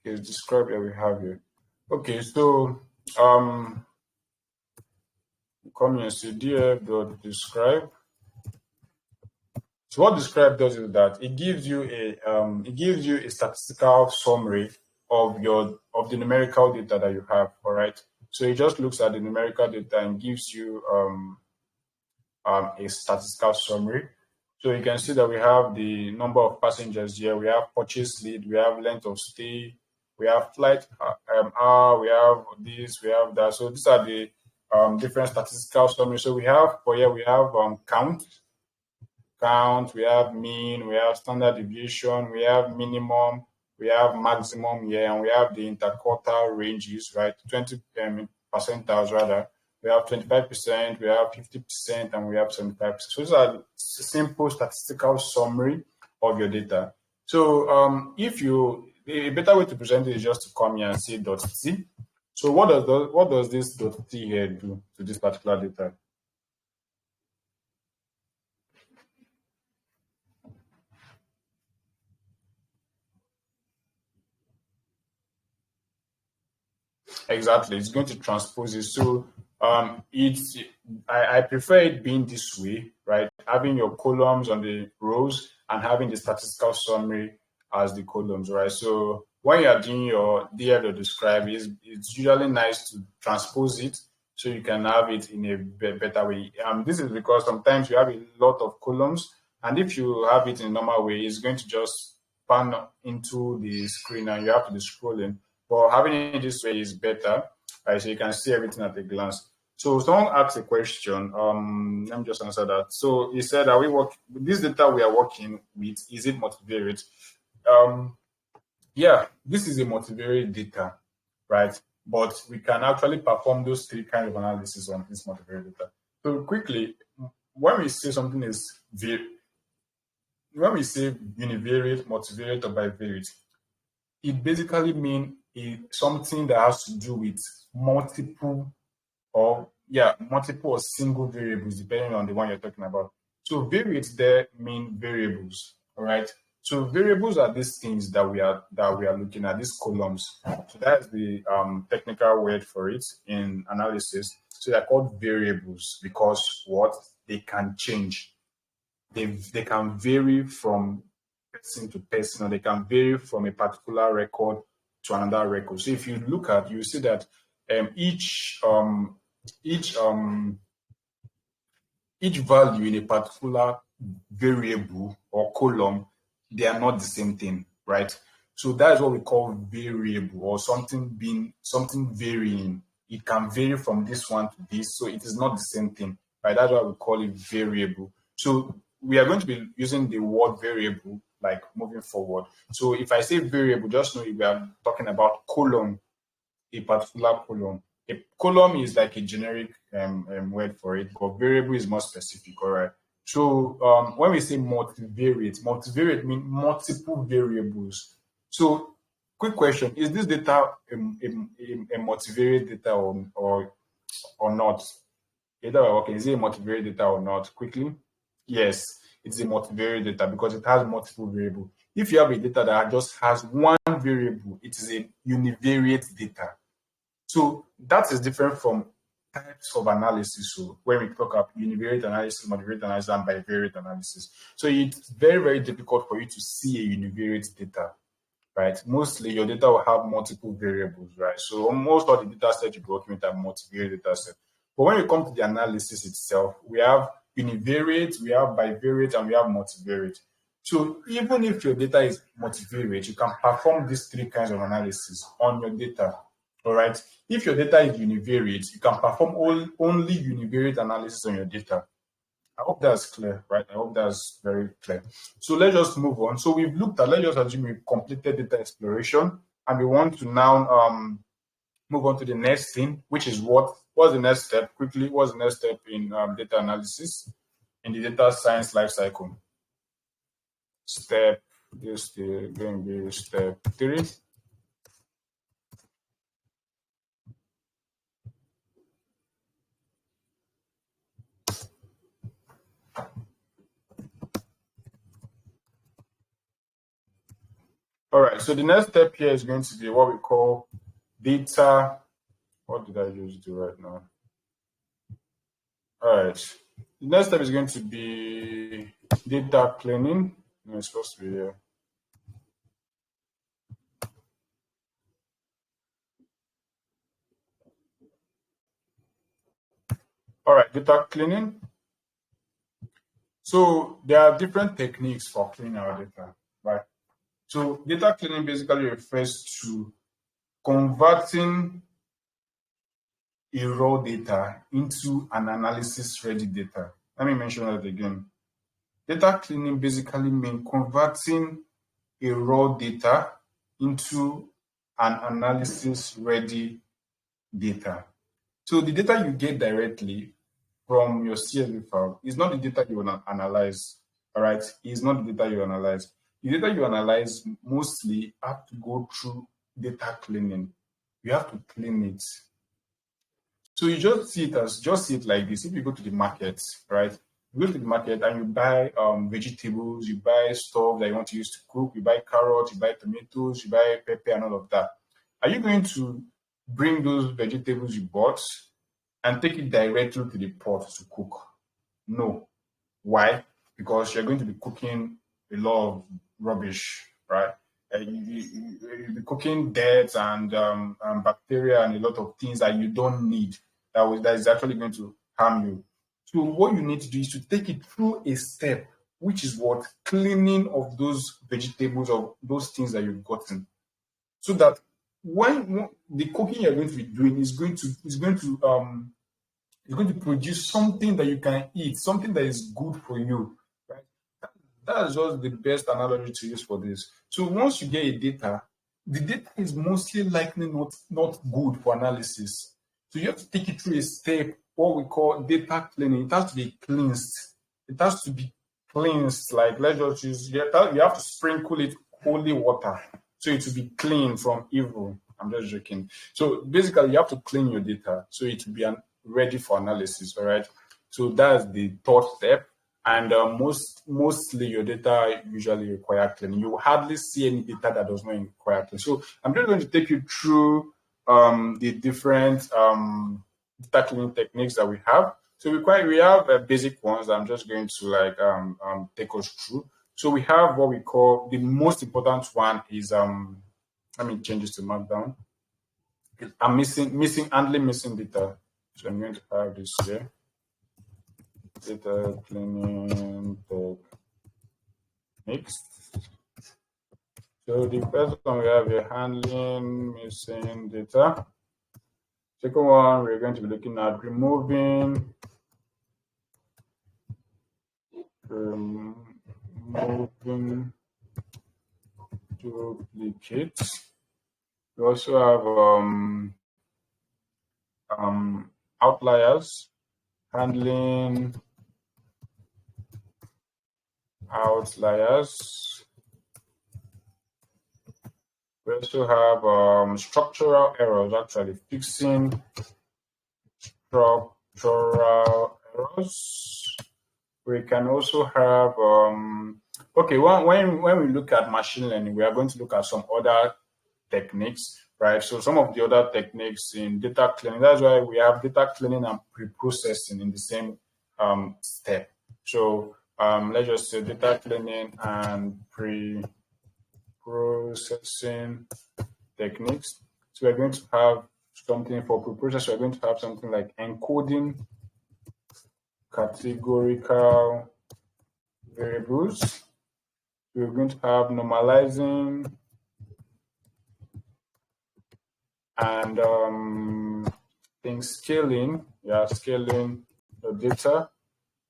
Speaker 1: Describe here we have here. Okay, so come here and say df.describe. So what describe does is that it gives you a statistical summary of the numerical data that you have. All right. So it just looks at the numerical data and gives you a statistical summary. So you can see that we have the number of passengers here, we have purchase lead, we have length of stay, we have flight hour, we have this, we have that. So these are the different statistical summaries. So we have for here we have count, we have mean, we have standard deviation, we have minimum, we have maximum here, and we have the interquartile ranges, right? 20 percentiles rather. We have 25%, we have 50%, and we have 75%. So these are simple statistical summary of your data. So if you, a better way to present it is just to come here and say .t. So what does this .t here do to this particular data? Exactly, it's going to transpose it. So it's I prefer it being this way, right? Having your columns on the rows and having the statistical summary as the columns, right? So when you are doing your DF or describe, it's usually nice to transpose it so you can have it in a better way. This is because sometimes you have a lot of columns, and if you have it in a normal way, it's going to just pan into the screen and you have to be scrolling. But having it this way is better, right? So you can see everything at a glance. So someone asked a question. Let me just answer that. So he said, "Are we working with this data we are working with? Is it multivariate?" Yeah, this is a multivariate data, right? But we can actually perform those three kinds of analysis on this multivariate data. So quickly, when we say something is when we say univariate, multivariate, or bivariate, it basically means something that has to do with multiple or single variables depending on the one you're talking about. So variates there mean variables, all right? So variables are these things that we are looking at, these columns. So that's the technical word for it in analysis. So they're called variables because what they can change. They can vary from person to person, or they can vary from a particular record to another record. So if you look at, you see that each value in a particular variable or column, they are not the same thing, right? So that is what we call variable, or something varying. It can vary from this one to this, so it is not the same thing, right? That's why we call it variable. So we are going to be using the word variable like moving forward. So if I say variable, just know we are talking about column, a particular column. A column is like a generic word for it, but variable is more specific, all right? So when we say multivariate means multiple variables. So quick question, is this data a multivariate data or not? Okay, is it a multivariate data or not? Quickly, yes, it's a multivariate data because it has multiple variables. If you have a data that just has one variable, it is a univariate data. So that is different from types of analysis. So when we talk about univariate analysis, multivariate analysis, and bivariate analysis, so it's very, very difficult for you to see a univariate data, right? Mostly your data will have multiple variables, right? So almost all the data sets you're working with are multivariate data sets. But when it comes to the analysis itself, we have univariate, we have bivariate, and we have multivariate. So even if your data is multivariate, you can perform these three kinds of analysis on your data. All right. If your data is univariate, you can perform only univariate analysis on your data. I hope that's clear, right? I hope that's very clear. So let's just move on. So we've looked at, let's just assume we've completed data exploration, and we want to now move on to the next thing, which is what's the next step? Quickly, what's the next step in data analysis in the data science lifecycle? Step 3. All right, so the next step here is going to be what we call data. What did I just do right now? All right, the next step is going to be data cleaning. No, it's supposed to be here. All right, data cleaning. So there are different techniques for cleaning our data, right? So data cleaning basically refers to converting a raw data into an analysis ready data. Let me mention that again. Data cleaning basically means converting a raw data into an analysis ready data. So the data you get directly from your CSV file is not the data you want to analyze. All right, it's not the data you analyze. The data you analyze mostly have to go through data cleaning. You have to clean it. So you just see it like this. If you go to the market, right? You go to the market and you buy vegetables, you buy stuff that you want to use to cook, you buy carrots, you buy tomatoes, you buy pepper and all of that. Are you going to bring those vegetables you bought and take it directly to the pot to cook? No. Why? Because you're going to be cooking a lot of rubbish, right? You'll be cooking dirt and bacteria and a lot of things that you don't need that is actually going to harm you. So what you need to do is to take it through a step, which is what cleaning of those vegetables or those things that you've gotten, so that when the cooking you're going to be doing is going to produce something that you can eat, something that is good for you, right? That's just the best analogy to use for this. So once you get a data, the data is mostly likely not good for analysis. So you have to take it through a step, what we call data cleaning. It has to be cleansed. It has to be cleansed. Like, let's just use, you have to sprinkle it holy water so it will be clean from evil. I'm just joking. So basically, you have to clean your data so it will be ready for analysis. All right. So that's the third step. And mostly your data usually require cleaning. You will hardly see any data that does not require cleaning. So I'm just going to take you through the different data cleaning techniques that we have. So we have basic ones that I'm just going to take us through. So we have what we call the most important one is let me change this to Markdown. I'm handling missing data. So I'm going to have this here. Data cleaning techniques. So the first one we have here, handling missing data. Second one, we're going to be looking at removing duplicates. We also have outliers, handling outliers. We also have structural errors, actually fixing structural errors. We can also have okay, when we look at machine learning, we are going to look at some other techniques, right? So some of the other techniques in data cleaning, that's why we have data cleaning and pre-processing in the same step. So let's just say data cleaning and pre-processing techniques. So we're going to have something for pre-processing. We're going to have something like encoding categorical variables. We're going to have normalizing and scaling. Scaling the data.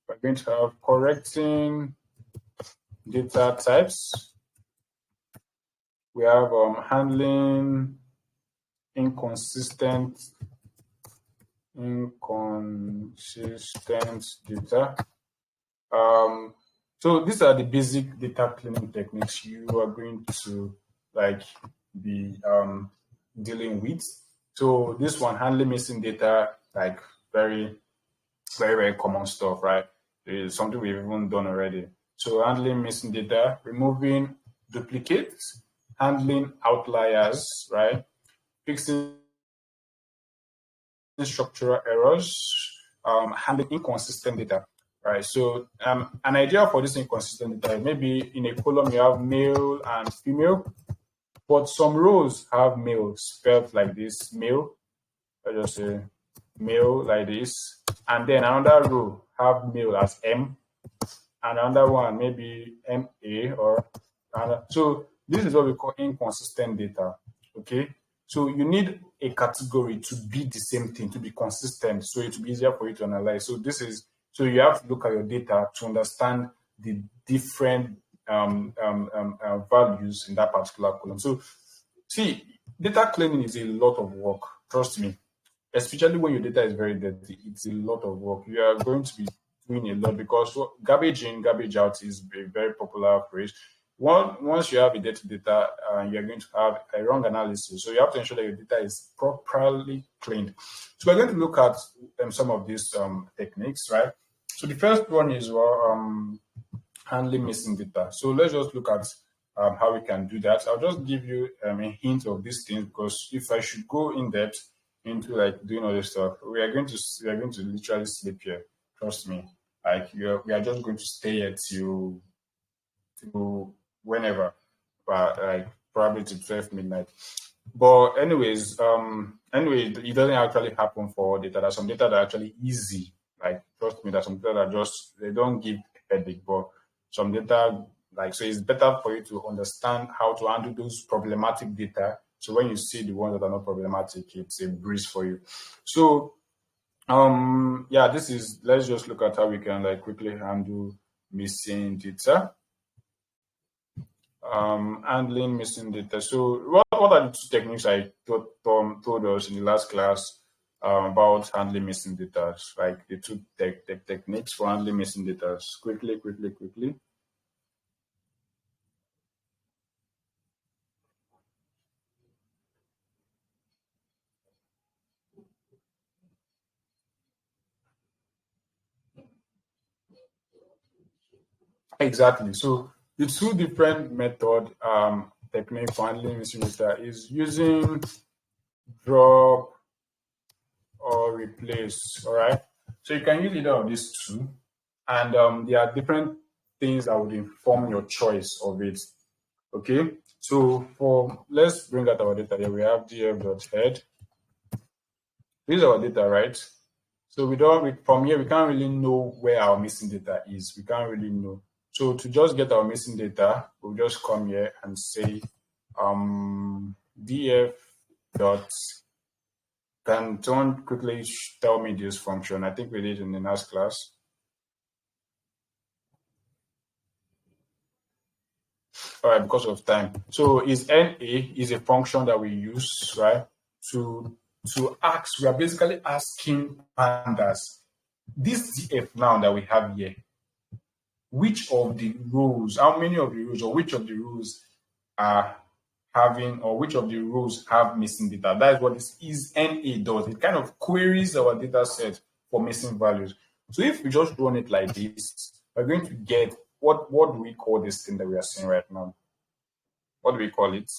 Speaker 1: We're going to have correcting data types. We have handling inconsistent data. So these are the basic data cleaning techniques you are going to be dealing with. So this one, handling missing data, very, very, very common stuff, right? It is something we've even done already. So handling missing data, removing duplicates, handling outliers, right? Fixing structural errors, handling inconsistent data, right? So an idea for this inconsistent data, maybe in a column you have male and female, but some rows have male spelled like this, male. I just say male like this, and then another row have male as M, and another one maybe MA or another. So this is what we call inconsistent data. Okay, so you need a category to be the same thing, to be consistent, so it will be easier for you to analyze. So this is, so you have to look at your data to understand the different values in that particular column. So see, data cleaning is a lot of work, trust me, especially when your data is very dirty. It's a lot of work. You are going to be doing a lot, because garbage in, garbage out is a very popular phrase. Once you have a dirty data, you're going to have a wrong analysis. So you have to ensure that your data is properly cleaned. So we're going to look at some of these techniques, right? So the first one is handling missing data. So let's just look at how we can do that. I'll just give you a hint of these things, because if I should go in depth into like doing all this stuff, we are going to literally sleep here. Trust me. Like we are just going to stay here till whenever, but like probably to 12 midnight. But anyways, it doesn't actually happen for all data. There's some data that are actually easy. Like trust me, there's some data that just they don't give headache, but some data, like, so it's better for you to understand how to handle those problematic data. So when you see the ones that are not problematic, it's a breeze for you. So yeah, let's just look at how we can like quickly handle missing data. Handling missing data. So what are the two techniques I told us in the last class about handling missing data? Like the two techniques for handling missing data. Quickly. Exactly. So the two different method technique for handling missing data is using drop or replace. All right. So you can use either of these two, and there are different things that would inform your choice of it. Okay. So let's bring out our data here. We have df.head. This is our data, right? So from here we can't really know where our missing data is. We can't really know. So to just get our missing data, we'll just come here and say df dot. Can someone quickly tell me this function? I think we did in the last class. All right, because of time. So is NA is a function that we use, right, to ask. We are basically asking Pandas, this df now that we have here, which of the rows, how many of the rows, or which of the rows are having, or which of the rows have missing data. That is what this is NA does. It kind of queries our data set for missing values. So if we just run it like this, we're going to get what do we call this thing that we are seeing right now? What do we call it?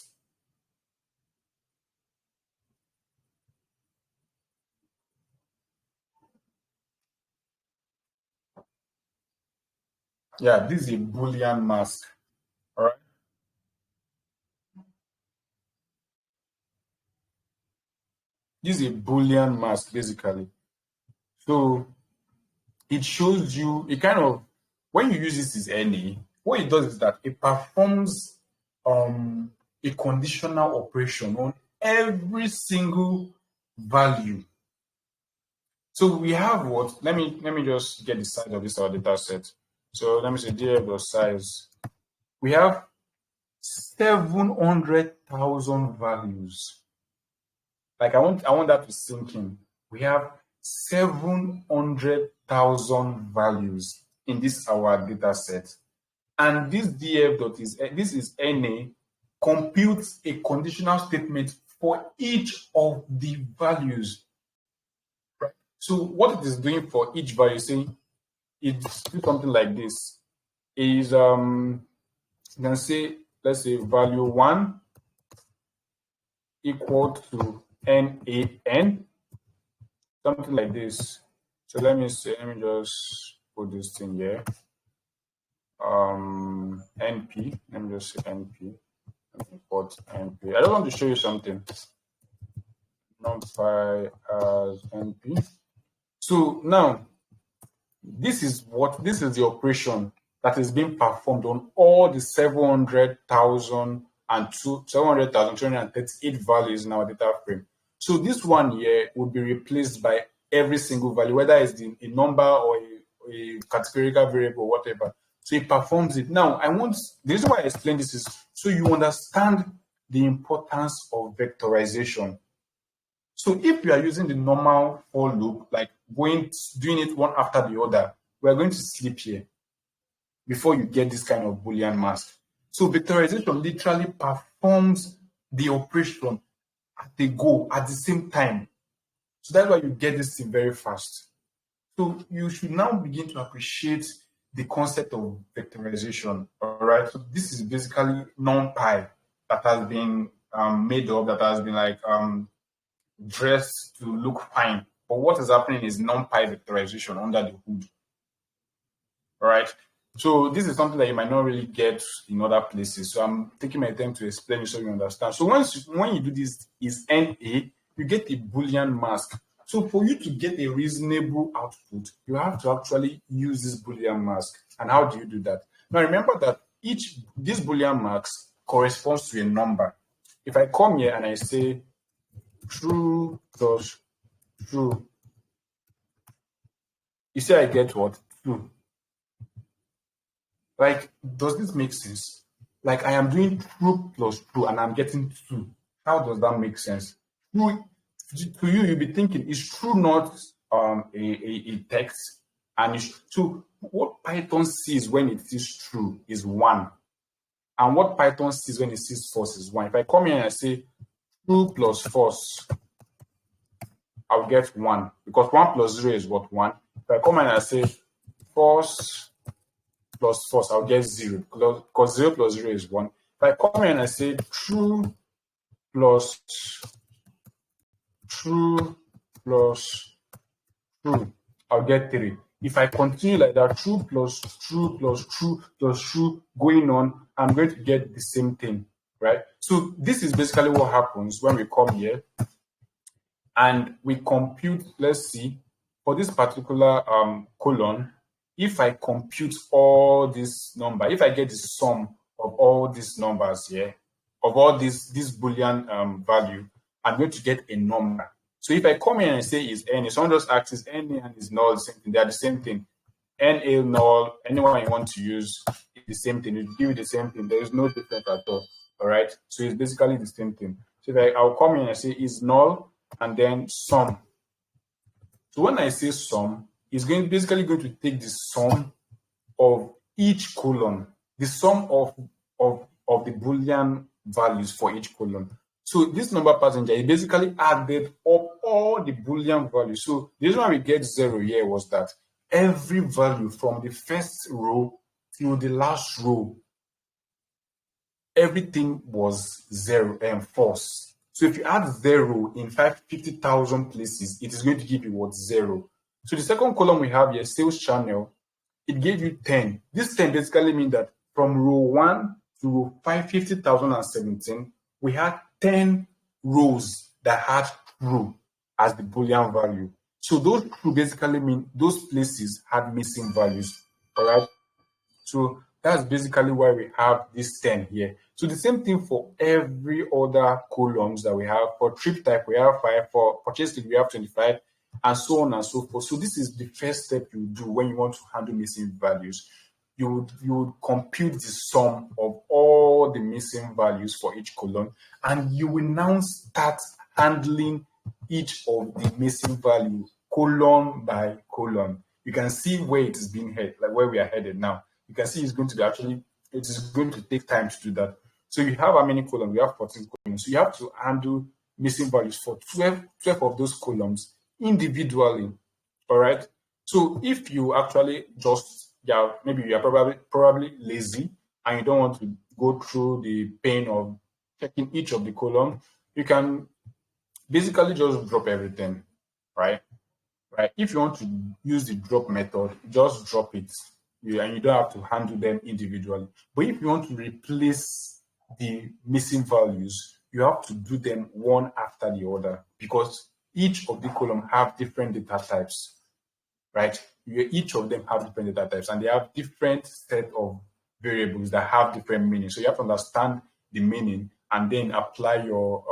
Speaker 1: Yeah, this is a Boolean mask. All right. This is a Boolean mask, basically. So it shows you, it kind of, when you use this as NA, what it does is that it performs a conditional operation on every single value. So we have what? Let me just get the size of this our data set. So let me say df.size. We have 700,000 values. Like I want that to sink in. We have 700,000 values in this our data set, and this this is NA computes a conditional statement for each of the values. Right. So what it is doing for each value, saying it's do something like this. Is you can say, let's say value 1 equal to NaN, something like this. So let me just put this thing here. NP, let me just say NP, import NP. I just want to show you something. NumPy as NP. So now this is the operation that is being performed on all the 700,238 values in our data frame. So this one here would be replaced by every single value, whether it's a number or a categorical variable or whatever. So it performs it. Now, the reason why I explain this is so you understand the importance of vectorization. So if you are using the normal for loop, like doing it one after the other, we're going to sleep here before you get this kind of Boolean mask. So vectorization literally performs the operation at the go at the same time. So that's why you get this thing very fast. So you should now begin to appreciate the concept of vectorization. All right. So this is basically NumPy that has been made up, that has been dressed to look fine. But what is happening is NumPy vectorization under the hood. All right. So this is something that you might not really get in other places. So I'm taking my time to explain it so you understand. So when you do this is NA, you get a Boolean mask. So for you to get a reasonable output, you have to actually use this Boolean mask. And how do you do that? Now remember that this Boolean mask corresponds to a number. If I come here and I say true plus true, you see I get what? True. Does this make sense? I am doing true plus true and I'm getting 2. How does that make sense? True, to you, you'll be thinking, is true not a text? And so what Python sees when it is true is 1. And what Python sees when it sees false is 1. If I come here and I say true plus false, I'll get 1. Because 1 plus 0 is what? 1. If I come here and I say false plus false, I'll get 0 because 0 plus 0 is 1. If I come here and I say true plus true, I'll get 3. If I continue like that, true plus true plus true plus true, going on, I'm going to get the same thing, right? So this is basically what happens when we come here and we compute. Let's see, for this particular colon, if I compute all this number, if I get the sum of all these numbers here, of all this Boolean value, I'm going to get a number. So if I come here and say is n, someone just asks is n and is null the same thing? They are the same thing. NA null, anyone you want to use, is the same thing. It will give you the same thing. There is no difference at all. All right. So it's basically the same thing. So if I'll come here and say is null and then sum. So when I say sum, it's basically going to take the sum of each column, the sum of the Boolean values for each column. So this number passenger is basically added up all the Boolean values. So the reason why we get 0 here was that every value from the first row to the last row, everything was 0 and false. So if you add 0 in 50,000 places, it is going to give you what? 0. So the second column we have here, sales channel, it gave you 10. This 10 basically means that from row 1 to row 50,017, we had 10 rows that had true as the Boolean value. So those true basically mean those places had missing values. All right. So that's basically why we have this 10 here. So the same thing for every other columns that we have. For trip type, we have 5. For purchase type, we have 25, and so on and so forth. So this is the first step you do when you want to handle missing values. You would compute the sum of all the missing values for each column, and you will now start handling each of the missing values column by column. You can see where it is being headed, like where we are headed now. You can see it's going to take time to do that. So you have how many columns? We have 14 columns. So you have to handle missing values for 12 of those columns individually. All right. So if you actually maybe you are probably lazy and you don't want to go through the pain of checking each of the columns, you can basically just drop everything, right? Right. If you want to use the drop method, just drop it, and you don't have to handle them individually. But if you want to replace the missing values, you have to do them one after the other because each of the column have different data types. right? Each of them have different data types, and they have different set of variables that have different meanings. So you have to understand the meaning and then apply your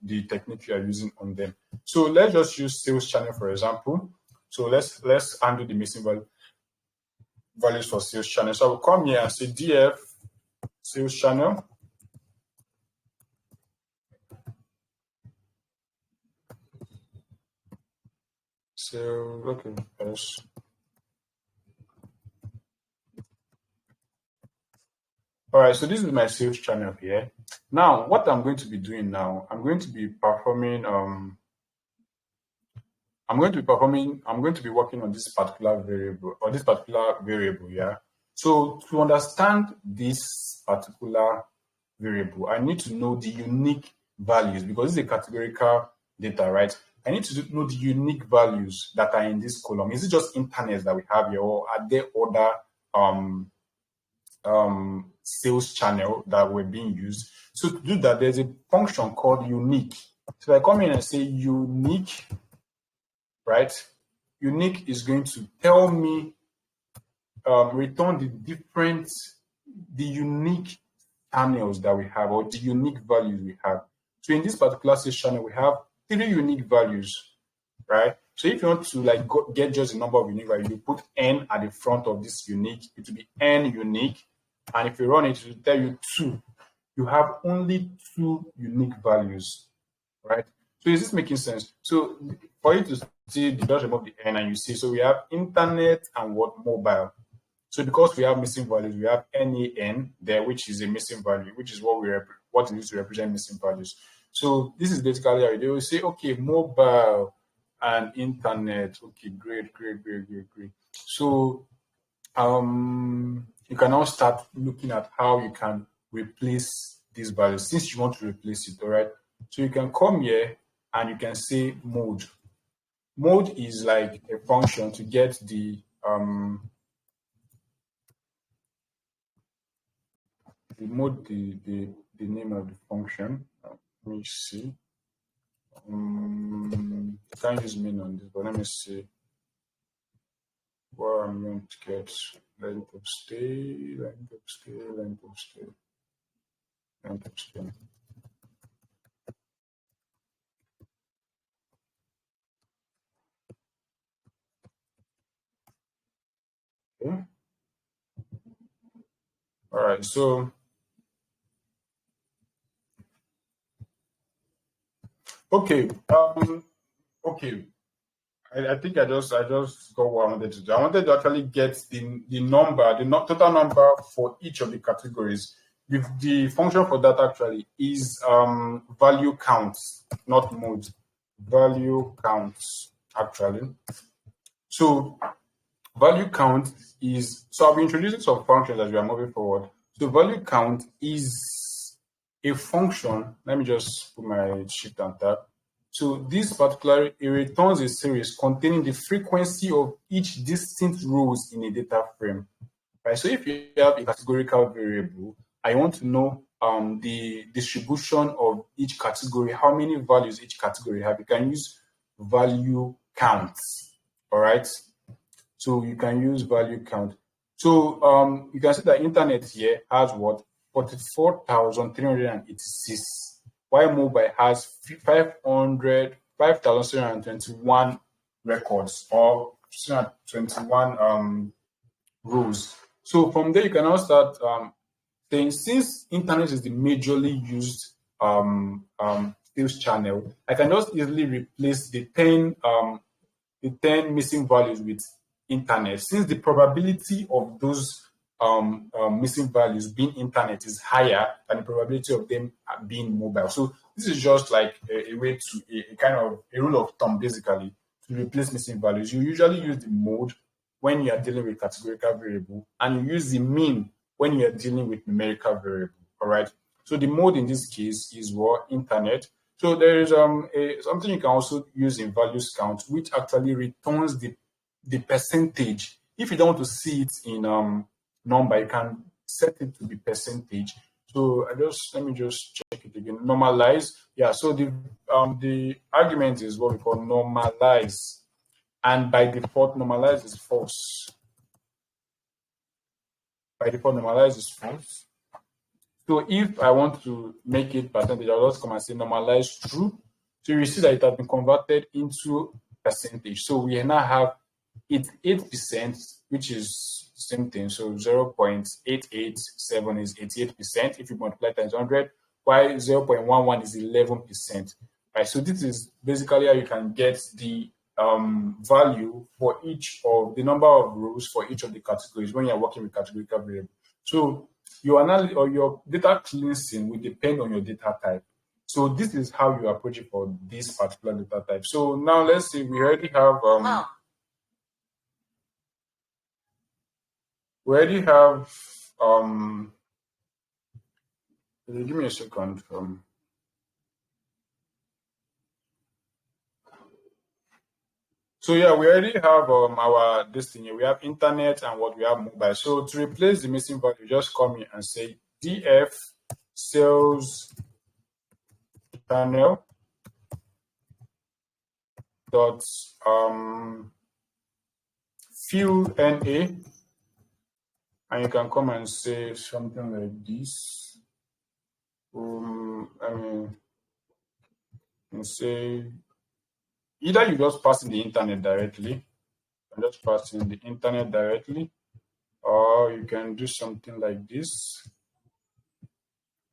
Speaker 1: the technique you are using on them. So let's just use sales channel for example. So let's handle the missing values for sales channel. So I will come here and say df sales channel. So okay, yes. All right, so this is my sales channel here. Now, what I'm going to be doing now, I'm going to be working on this particular variable, yeah. So to understand this particular variable, I need to know the unique values because this is a categorical data, right? I need to know the unique values that are in this column. Is it just internet that we have here, or are there other sales channel that were being used? So to do that, there's a function called unique. So if I come in and say unique, right? Unique is going to tell me, return the unique channels that we have, or the unique values we have. So in this particular sales channel, we have 3 unique values, right? So if you want to get just the number of unique values, you put n at the front of this unique, it will be n unique. And if you run it, it will tell you 2. You have only 2 unique values, right? So is this making sense? So for you to see, just remove the n and you see, so we have internet and what mobile. So because we have missing values, we have NAN there, which is a missing value, which is what it is to represent missing values. So this is basically how they will say, okay, mobile and internet. Okay, great. So you can now start looking at how you can replace these values since you want to replace it. All right. So you can come here and you can say mode. Mode is like a function to get the mode, the name of the function. Let me see. I can't use main on this, but let me see where I'm going to get length of stay. Okay. All right, so okay, I think I just got what I wanted to do. I wanted to actually get the number, total number for each of the categories. The function for that actually is value counts, not mode. Value counts actually. So value count is, so I'll be introducing some functions as we are moving forward. So value count is a function. Let me just put my shift and tab. So this particular, it returns a series containing the frequency of each distinct rows in a data frame. Right. So if you have a categorical variable, I want to know the distribution of each category, how many values each category have. You can use value counts. All right. So you can use value count. So you can see that internet here has what? 44,386. While mobile has 5,721 records, or 721 rows. So from there, you can now start saying, since internet is the majorly used sales channel, I can just easily replace the 10 missing values with internet, since the probability of those missing values being internet is higher than the probability of them being mobile. So this is just like a way to a kind of a rule of thumb, basically, to replace missing values. You usually use the mode when you are dealing with categorical variable, and you use the mean when you are dealing with numerical variable. All right. So the mode in this case is what? Internet. So there is something you can also use in values count, which actually returns the percentage. If you don't want to see it in number, you can set it to be percentage. So let me just check it again. Normalize. Yeah. So the argument is what we call normalize. and by default normalize is false. By default normalize is false. So if I want to make it percentage, I'll just come and say normalize true. So you see that it has been converted into percentage. So we now have 8%, which is the same thing. So 0.887 is 88% if you multiply times 100, while 0.11 is 11%. Right. So this is basically how you can get the value for each of the number of rows for each of the categories when you're working with categorical variable. So your analysis or your data cleansing will depend on your data type. So this is how you approach it for this particular data type. So now let's say we already have give me a second. So yeah, we already have our this thing here. We have internet and what we have mobile. So to replace the missing value, just come here and say df sales channel dot field NA, and you can come and say something like this. And say either you just pass in the internet directly, or you can do something like this.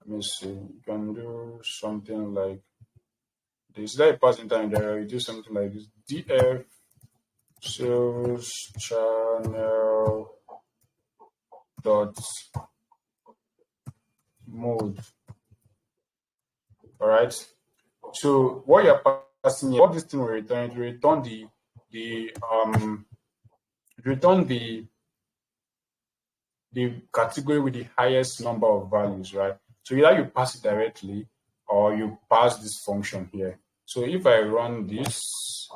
Speaker 1: Let me see. You can do something like this. Let you pass internet directly. Do something like this. DF sales channel dot mode. All right. So what you're passing here, what this thing will return, it will return the category with the highest number of values, right? So either you pass it directly or you pass this function here. So if I run this,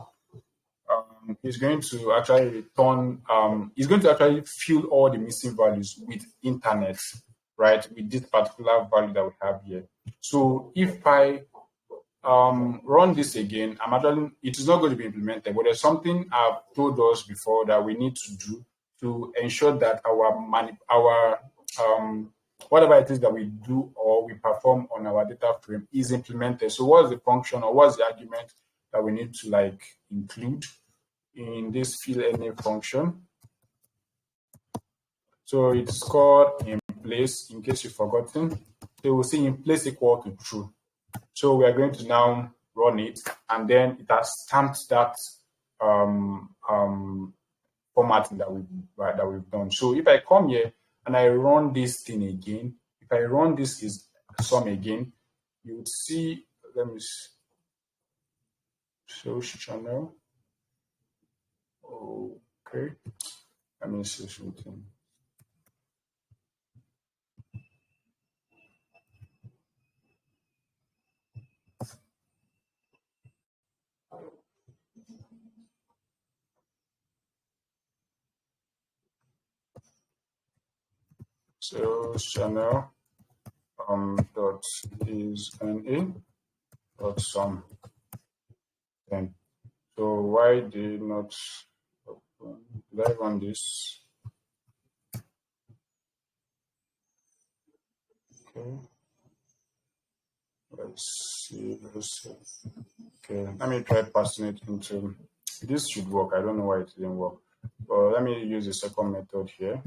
Speaker 1: it's going to actually return, it's going to actually fill all the missing values with internet, right? With this particular value that we have here. So if I run this again, it is not going to be implemented, but there's something I've told us before that we need to do to ensure that our whatever it is that we do or we perform on our data frame is implemented. So what's the function or what's the argument that we need to include in this fill NA function? So it's called in place, in case you've forgotten. So we'll see in place equal to true. So we are going to now run it, and then it has stamped that formatting that we've done. So if I come here and I run this thing again, if I run this sum again, you would see. Let me see. Sales channel. Okay. Let me see something. Sales channel dot is NA dot sum. Then so why did not open? Did I run this? Okay. Let's see. Okay, let me try passing it into. This should work. I don't know why it didn't work. But let me use the second method here.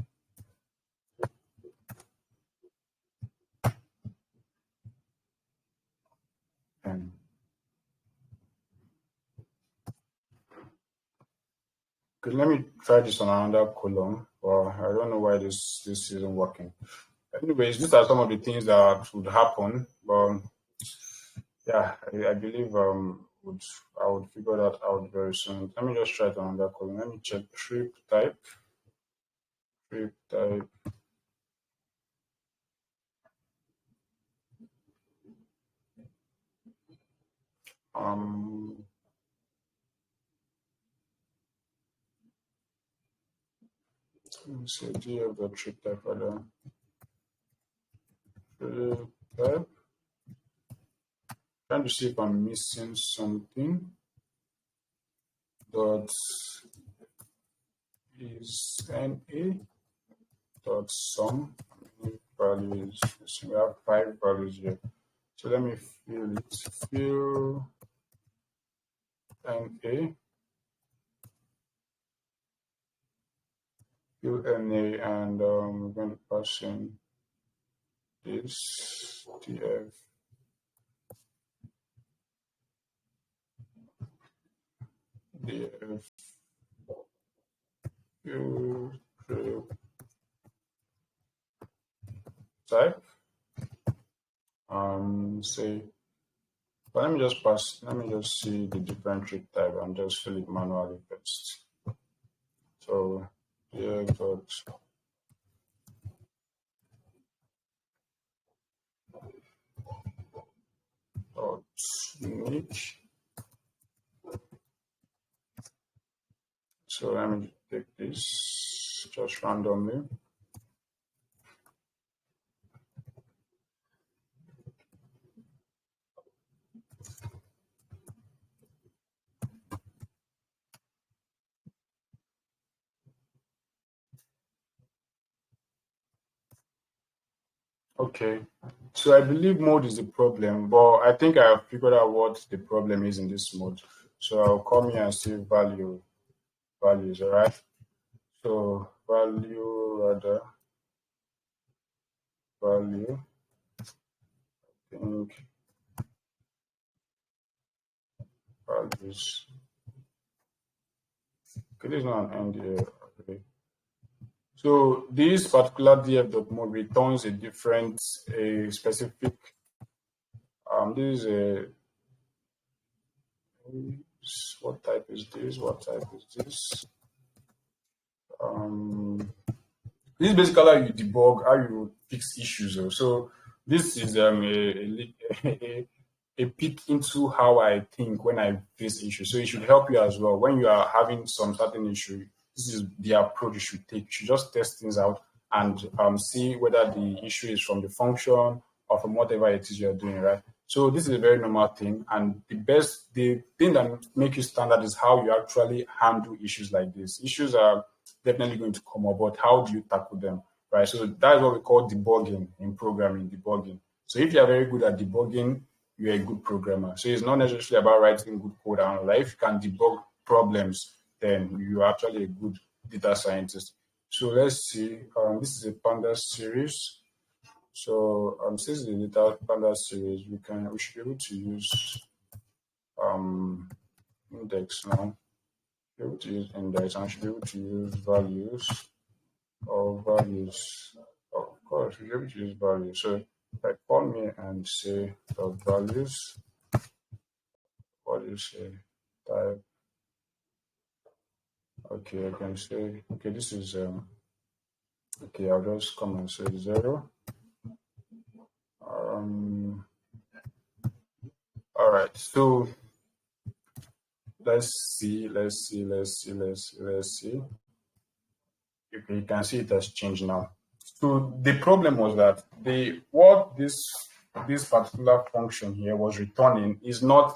Speaker 1: Okay, let me try this on another column. Well, I don't know why this isn't working. Anyways, these are some of the things that would happen. But yeah, I believe I would figure that out very soon. Let me just try it on another column. Let me check trip type. Trip type. Let me see. Do you have the trip type rather? Trip type. Trying to see if I'm missing something. dot is NA dot sum. Values. So we have 5 values here. So let me fill it. Fill NA. Fill NA, and we're going to pass in this df df fill type. Say, but let me just see the different trig type and just fill it manually first. So here dot unique. So let me take this just randomly. Okay, so I believe mode is the problem, but I think I have figured out what the problem is in this mode. So I'll come here and say values, all right? So value, I think values. Okay, this is not an end here. Okay. So this particular df.mode returns a different, a specific, this is what type is this? What type is this? This is basically how you debug, how you fix issues. So this is a peek into how I think when I face issues. So it should help you as well. When you are having some certain issue, this is the approach you should take. You should just test things out and see whether the issue is from the function or from whatever it is you're doing, right? So this is a very normal thing. And the thing that makes you standard is how you actually handle issues like this. Issues are definitely going to come up, but how do you tackle them, right? So that is what we call debugging in programming, debugging. So if you are very good at debugging, you're a good programmer. So it's not necessarily about writing good code. And like, if you can debug problems, then you're actually a good data scientist. So let's see. This is a Pandas series. So since the data Pandas series, we should be able to use index now. Be able to use index, and I should be able to use values. Of course, we should be able to use values. So if I come here and say the values, what do you say? Type. Okay, I can say, okay, this is okay, I'll just come and say 0. All right, so let's see. Okay, you can see it has changed now. So the problem was that what this particular function here was returning is not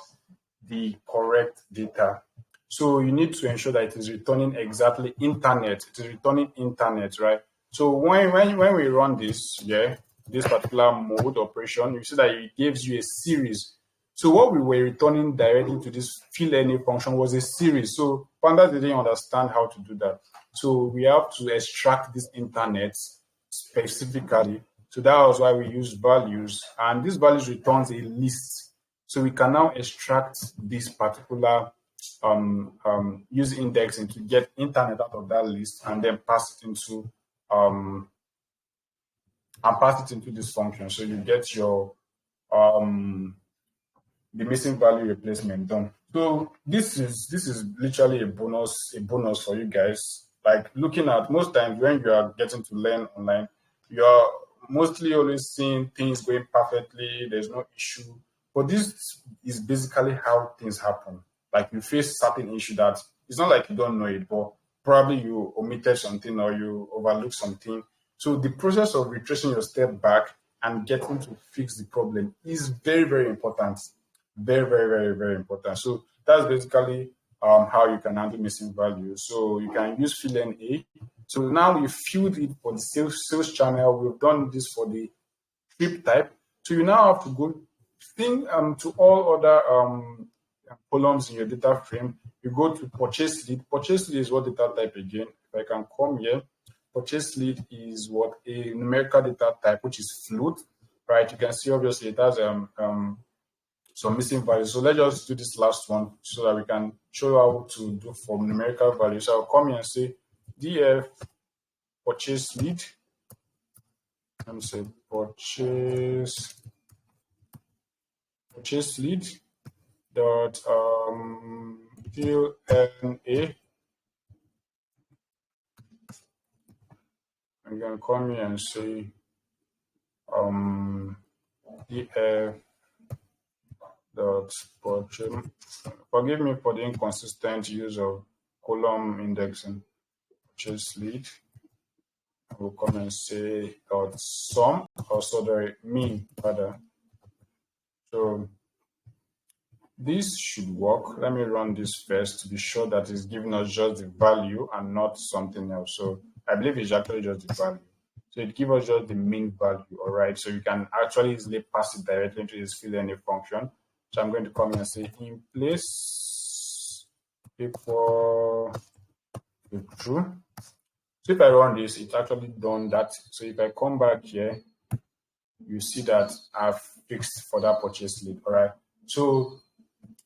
Speaker 1: the correct data. So you need to ensure that it is returning exactly internet. It is returning internet, right? So when we run this, this particular mode operation, you see that it gives you a series. So what we were returning directly to this fill any function was a series. So Pandas didn't understand how to do that. So we have to extract this internet specifically. So that was why we use values, and this values returns a list. So we can now extract this particular use indexing to get internet out of that list, and then pass it into this function. So you get your the missing value replacement done. So this is literally a bonus for you guys. Like, looking at most times when you are getting to learn online, you are mostly always seeing things going perfectly, there's no issue. But this is basically how things happen. Like, you face certain issue that it's not like you don't know it, but probably you omitted something or you overlooked something. So the process of retracing your step back and getting to fix the problem is very, very important. Very, very, very, very important. So that's basically how you can handle missing values. So you can use fill NA. So now we filled it for the sales channel. We've done this for the trip type. So you now have to go to all other columns in your data frame. You go to purchase lead. Purchase lead is what data type again? If I can come here, purchase lead is what a numerical data type, which is float, right? You can see obviously it has some missing values. So let's just do this last one so that we can show you how to do for numerical values. So I'll come here and say df purchase lead. Let me say purchase lead dot fill NA. I'm gonna come here and say df dot purchase. Forgive me for the inconsistent use of column indexing. Purchase lead. I will come and say dot sum, also the mean rather. So this should work. Let me run this first to be sure that it's giving us just the value and not something else. So I believe it's actually just the value. So it gives us just the mean value, all right? So you can actually easily pass it directly into this fill NA function. So I'm going to come and say in place equal to true. So if I run this, it's actually done that. So if I come back here, you see that I've fixed for that purchase lead, all right? So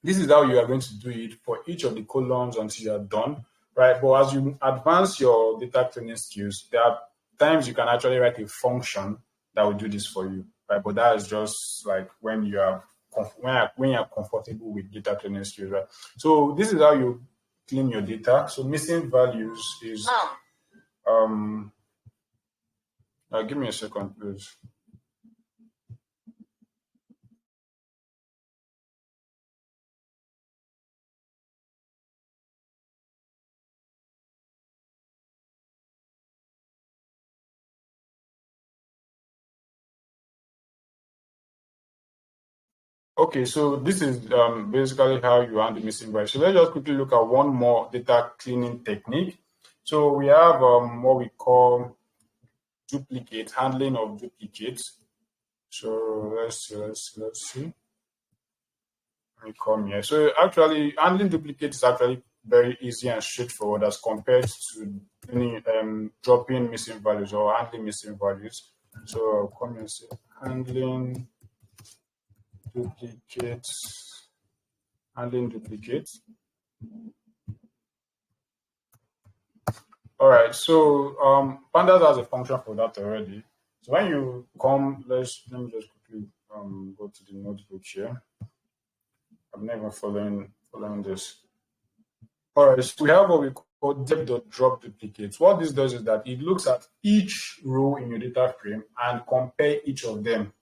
Speaker 1: this is how you are going to do it for each of the columns until you are done, right? But as you advance your data cleaning skills, there are times you can actually write a function that will do this for you, right? But that is just like when you are comfortable with data cleaning skills, right? So this is how you clean your data. So missing values is give me a second, please. Okay, so this is basically how you handle missing values. So let's just quickly look at one more data cleaning technique. So we have what we call duplicate, handling of duplicates. So let's see. Let me come here. So actually, handling duplicates is actually very easy and straightforward as compared to dropping missing values or handling missing values. So I'll come and say handling duplicates. All right, so Pandas has a function for that already. So when you come, let me just quickly go to the notebook here. I'm never following this. All right, so we have what we call dep.drop duplicates. What this does is that it looks at each row in your data frame and compare each of them.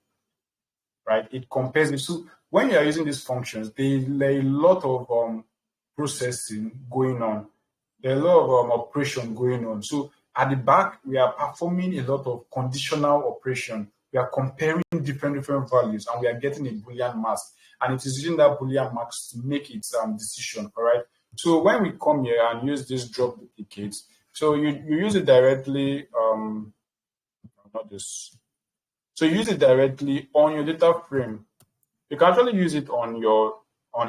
Speaker 1: Right, it compares it. So when you are using these functions, there are a lot of processing going on. There are a lot of operation going on. So at the back, we are performing a lot of conditional operation. We are comparing different values, and we are getting a Boolean mask. And it is using that Boolean mask to make its decision. All right. So when we come here and use this drop duplicates, so you use it directly. Not this. So you use it directly on your data frame. You can actually use it on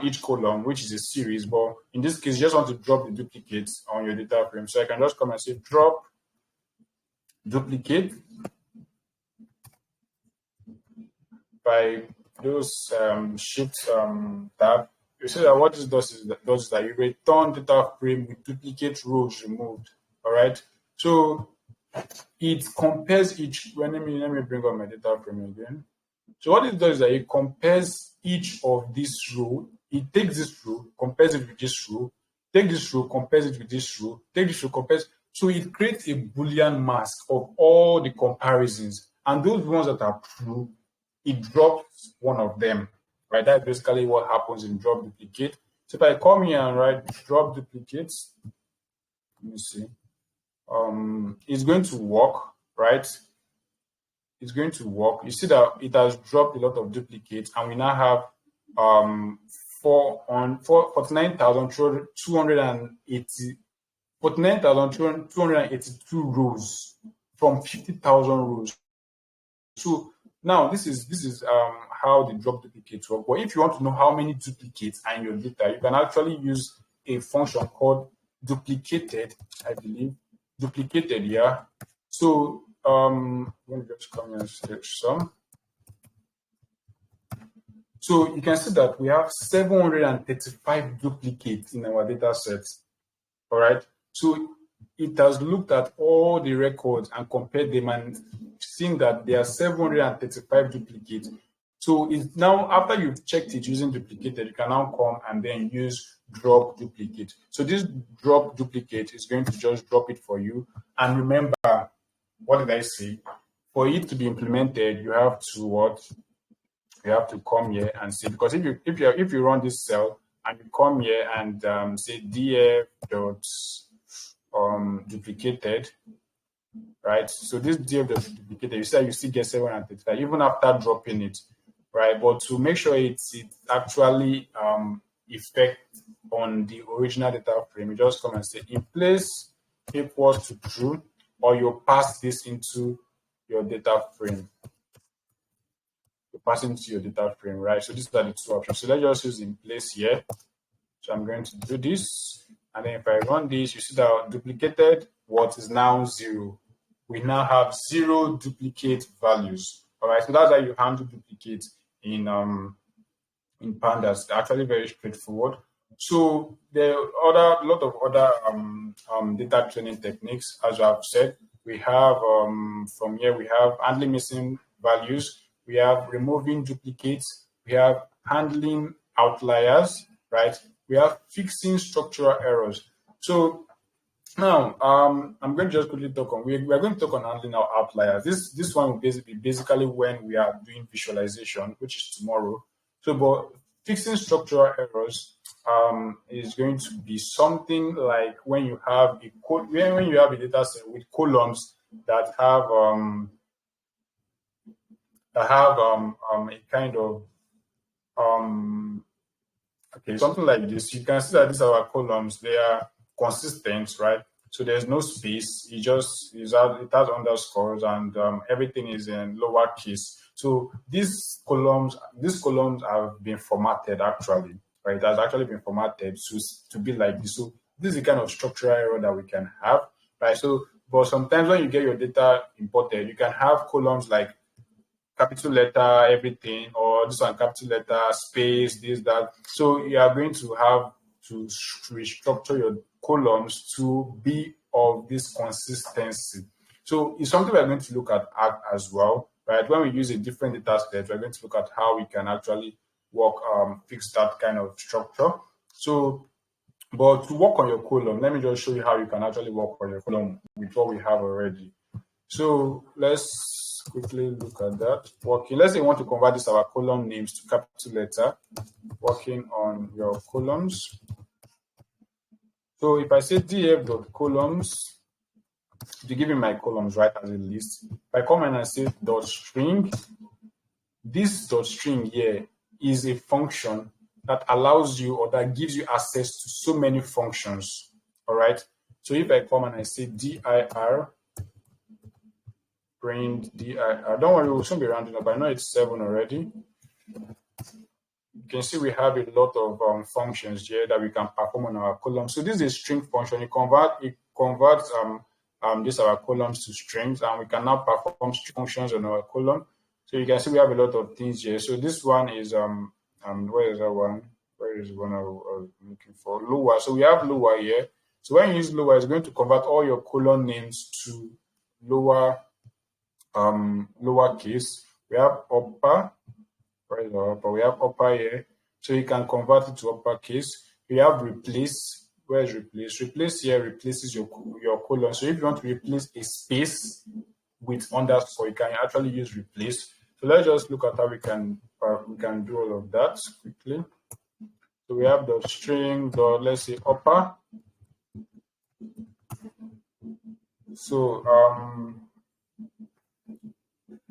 Speaker 1: each column, which is a series, but in this case, you just want to drop the duplicates on your data frame. So I can just come and say drop duplicate by those shift tab. You see that what this does is that you return data frame with duplicate rows removed. All right. So it compares each. Let me bring up my data frame again. So what it does is that it compares each of this row. It takes this row, compares it with this row, take this row, compares it with this row, take this row, compares. So it creates a Boolean mask of all the comparisons, and those ones that are true, it drops one of them. Right? That's basically what happens in drop duplicate. So if I come here and write drop duplicates, let me see. It's going to work, right? It's going to work. You see that it has dropped a lot of duplicates, and we now have 49,282 rows from 50,000 rows. So now this is how the drop duplicates work. But if you want to know how many duplicates are in your data, you can actually use a function called duplicated, I believe. Duplicated, yeah. So let me just come here and search some. So you can see that we have 735 duplicates in our data sets. All right. So it has looked at all the records and compared them and seen that there are 735 duplicates. So it's now, after you've checked it using duplicated, you can now come and then use drop duplicate. So this drop duplicate is going to just drop it for you. And remember, what did I say? For it to be implemented, you have to what? You have to come here and see, because if you run this cell and you come here and say df dot duplicated, right? So this df dot duplicated, you see you still get 735 even after dropping it, right? But to make sure it actually effect on the original data frame, you just come and say in place equals to true, or you pass this into your data frame. Pass into your data frame, right? So these are the two options. So let's just use in place here. So I'm going to do this, and then if I run this, you see that duplicated what is now 0. We now have 0 duplicate values. All right, so that's how you handle duplicates in Pandas. It's actually very straightforward. So there are a lot of other data training techniques, as I've said. We have from here we have handling missing values. We have removing duplicates. We have handling outliers, right? We have fixing structural errors. So now I'm going to just quickly talk on. We're going to talk on handling our outliers. This one will basically when we are doing visualization, which is tomorrow. So, but fixing structural errors is going to be something like when you have a data set with columns that have a kind of okay, something like this. You can see that these are our columns. They are consistent, right? So there's no space. It has underscores, and everything is in lowercase. So these columns have been formatted actually, right? It has actually been formatted to be like this. So this is the kind of structural error that we can have, right? So, but sometimes when you get your data imported, you can have columns like capital letter, everything, or this one capital letter, space, this, that. So you are going to have to restructure your columns to be of this consistency. So it's something we're going to look at as well, right? When we use a different data set, we're going to look at how we can actually fix that kind of structure. So, but to work on your column, let me just show you how you can actually work on your column with what we have already. So let's quickly look at that. Let's say you want to convert this our column names to capital letter, working on your columns. So if I say df.columns, to give me my columns right as a list, if I come in and say .string, this .string here is a function that allows you or that gives you access to so many functions. All right. So if I come and I say dir, print dir, don't worry, we'll soon be rounding up. I know it's 7 already. You can see we have a lot of functions here that we can perform on our column. So this is a string function. It converts these our columns to strings, and we can now perform string functions on our column. So you can see we have a lot of things here. So this one is where is that one? Where is one I was looking for? Lower. So we have lower here. So when you use lower, it's going to convert all your column names to lower lowercase. We have upper. Where is our upper? We have upper here. So you can convert it to uppercase. We have replace. Where is replace? Replace here replaces your colon. So if you want to replace a space with underscore, you can actually use replace. So let's just look at how we can do all of that quickly. So we have the string, let's say upper. So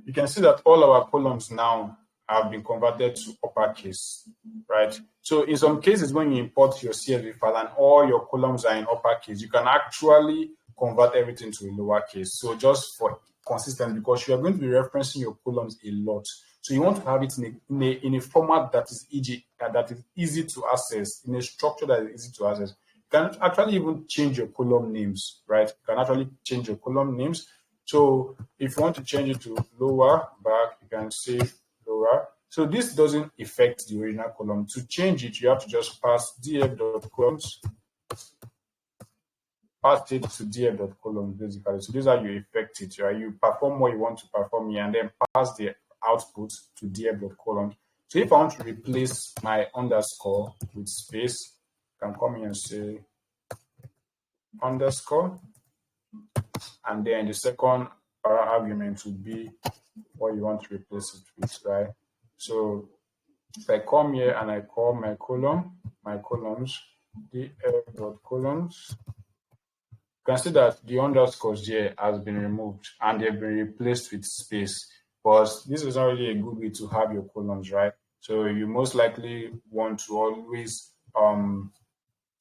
Speaker 1: you can see that all our columns now have been converted to uppercase. right? So in some cases, when you import your CSV file and all your columns are in uppercase, you can actually convert everything to a lowercase. So just for consistency, because you are going to be referencing your columns a lot. So you want to have it in a format that is easy to access, in a structure that is easy to access. You can actually even change your column names, right? You can actually change your column names. So if you want to change it to lower back, you can say lower. So this doesn't affect the original column. To change it, you have to just pass df.columns, pass it to df.columns basically. So this is how you affect it, right? You perform what you want to perform here and then pass the output to df.columns. So if I want to replace my underscore with space, I can come here and say underscore, and then the second argument would be what you want to replace it with, right? So if I come here and I call my columns, df.columns, you can see that the underscores here has been removed and they've been replaced with space. But this is not really a good way to have your columns, right? So you most likely want to always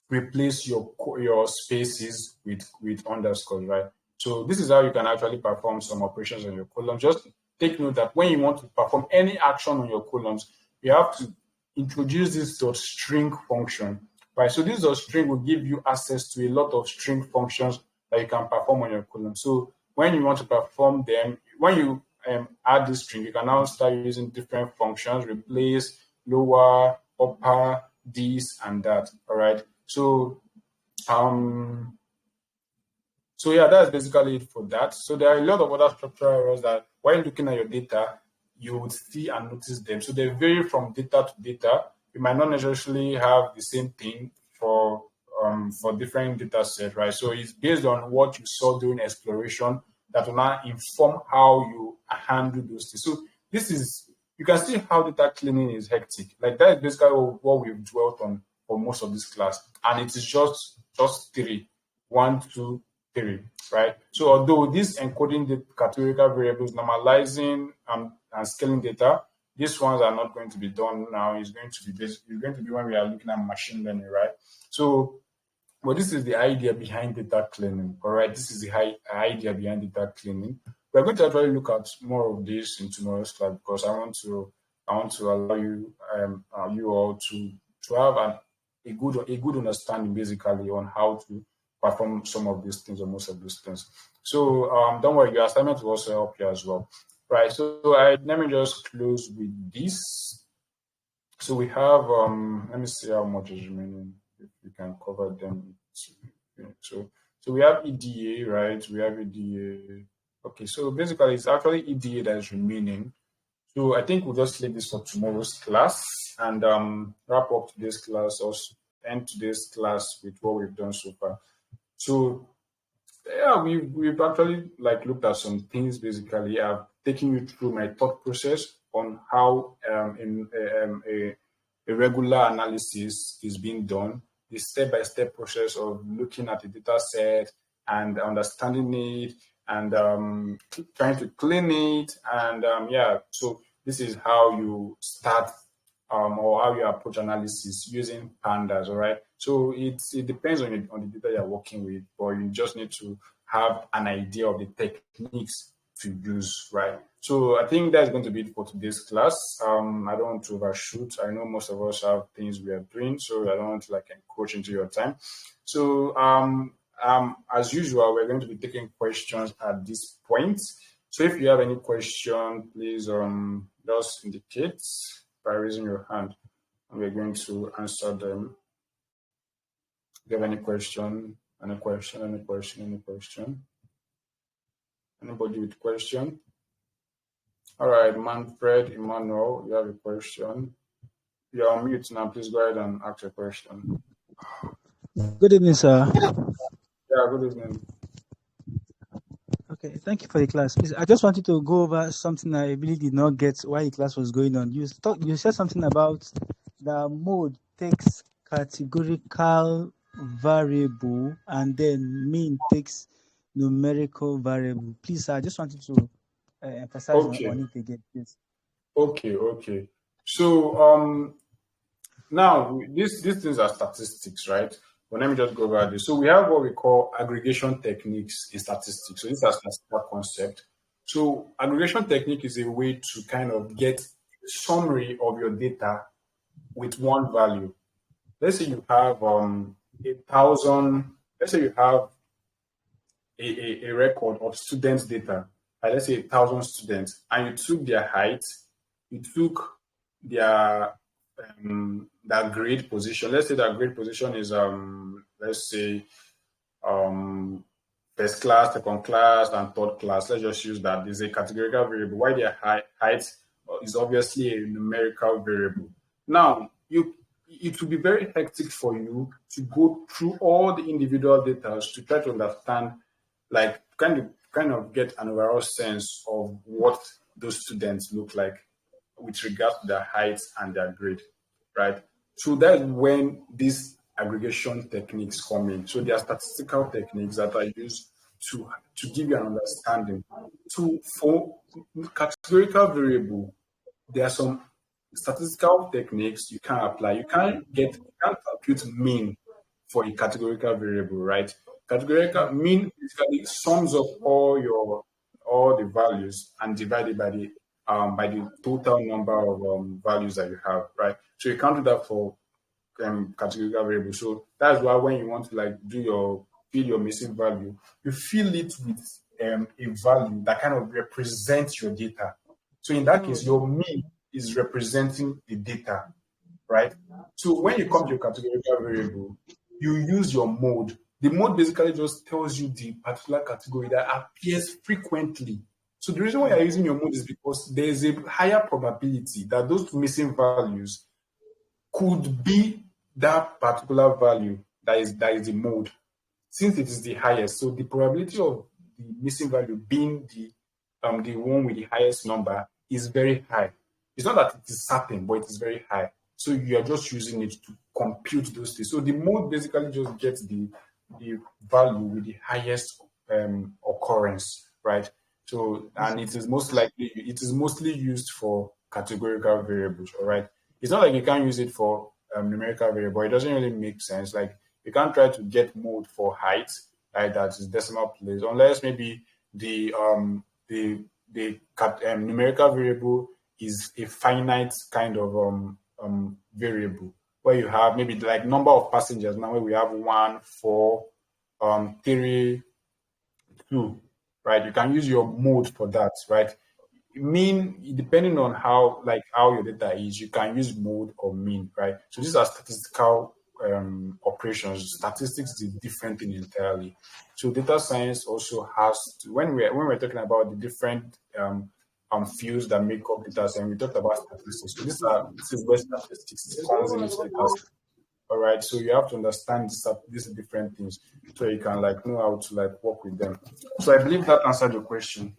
Speaker 1: replace your spaces with underscores, right? So this is how you can actually perform some operations on your columns. Just take note that when you want to perform any action on your columns, you have to introduce this .string function, right? So this .string will give you access to a lot of string functions that you can perform on your column. So when you want to perform them, when you add this string, you can now start using different functions, replace, lower, upper, this and that. All right. So yeah, that's basically it for that. So there are a lot of other structural errors that when looking at your data, you would see and notice them. So they vary from data to data. You might not necessarily have the same thing for different data sets, right? So it's based on what you saw during exploration that will now inform how you handle those things. So this is, you can see how data cleaning is hectic. Like that is basically what we've dwelt on for most of this class. And it is just 3, 1, 2, 3, right? So although this encoding the categorical variables, normalizing and scaling data, these ones are not going to be done now. It's going to be when we are looking at machine learning, right? So, but this is the idea behind data cleaning, all right? This is the idea behind data cleaning. We're going to actually look at more of this in tomorrow's class because I want to allow you you all to have a good understanding basically on how to perform some of these things or most of these things. So don't worry, your assignment will also help you as well. Right. So let me just close with this. So we have let me see how much is remaining if we can cover them. So we have EDA, right? We have EDA. Okay, so basically it's actually EDA that is remaining. So I think we'll just leave this for tomorrow's class and wrap up today's class, also end today's class with what we've done so far. So yeah, we've actually like looked at some things. Basically, I've taken you through my thought process on how a regular analysis is being done, the step-by-step process of looking at the data set and understanding it and trying to clean it. And yeah, so this is how you start or how you approach analysis using Pandas, all right? So it depends on the data you're working with, but you just need to have an idea of the techniques to use, right? So I think that's going to be it for today's class. I don't want to overshoot. I know most of us have things we are doing, so I don't want to like encroach into your time. So as usual, we're going to be taking questions at this point. So if you have any question, please just indicate by raising your hand, and we're going to answer them. If you have any question, anybody with question? All right, Manfred, Emmanuel, you have a question. You're on mute now. Please go ahead and ask your question.
Speaker 4: Good evening, sir.
Speaker 1: Yeah, good evening.
Speaker 4: Okay, thank you for the class. Please, I just wanted to go over something I really did not get while the class was going on. You said something about the mode takes categorical variable and then mean takes numerical variable. Please, sir, I just wanted to emphasize on it again, please.
Speaker 1: Okay. So Now, these things are statistics, right? But let me just go over this. So we have what we call aggregation techniques in statistics. So these are statistical concept. So aggregation technique is a way to kind of get summary of your data with one value. Let's say you have 1,000. Let's say you have a record of students' data. Let's say 1,000 students, and you took their height, you took their grade position. Let's say that grade position is let's say um first class, second class, and third class. Let's just use that. There's a categorical variable. Why their height is obviously a numerical variable. Now, it will be very hectic for you to go through all the individual data to try to understand, like kind of get an overall sense of what those students look like with regards to their heights and their grade, right? So that's when these aggregation techniques come in. So there are statistical techniques that are used to give you an understanding. For categorical variable, there are some statistical techniques you can apply. You can't compute mean for a categorical variable, right? Categorical mean basically sums up all the values and divided by the total number of values that you have, right? So you can't do that for categorical variable. So that's why when you want to like fill your missing value, you fill it with a value that kind of represents your data. So in that case, your mean is representing the data, right? So when you come to your categorical variable, you use your mode. The mode basically just tells you the particular category that appears frequently. So the reason why you're using your mode is because there's a higher probability that those missing values could be that particular value that is the mode, since it is the highest. So the probability of the missing value being the one with the highest number is very high. It's not that it is certain, but it is very high. So you are just using it to compute those things. So the mode basically just gets the value with the highest occurrence, right? So, and it is mostly used for categorical variables, all right? It's not like you can't use it for numerical variable. It doesn't really make sense. Like you can't try to get mode for height, right? That is decimal place, unless maybe the numerical variable is a finite kind of variable where you have maybe like number of passengers. Now where we have 1, 4, 3, 2, right? You can use your mode for that, right? Mean, depending on how your data is, you can use mode or mean, right? So these are statistical operations. Statistics is a different thing entirely. So data science also has to, when we're talking about the different fields that make up data science, we talked about statistics. So this is where statistics comes into the task. All right, so you have to understand these different things so you can know how to work with them. So I believe that answered your question.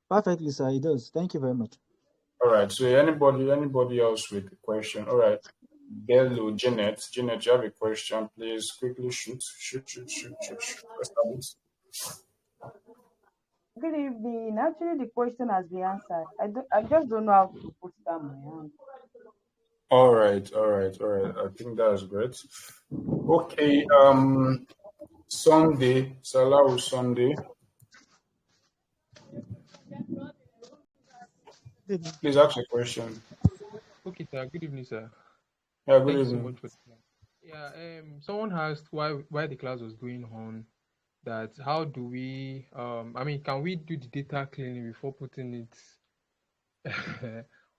Speaker 4: Perfectly, sir. It does. Thank you very much.
Speaker 1: All right. So anybody else with a question? All right. Bello, Janet, you have a question? Please quickly shoot.
Speaker 5: Good evening. Actually, the question has been answered. I just don't know how to put down my hand.
Speaker 1: All right. I think that's great. Okay. Sunday, Salah Sunday. Please ask a question.
Speaker 6: Okay, sir. Good evening, sir.
Speaker 1: Yeah, good
Speaker 6: Thank you so
Speaker 1: evening.
Speaker 6: much for the class. Yeah, someone asked why the class was going on. That how do we can we do the data cleaning before putting it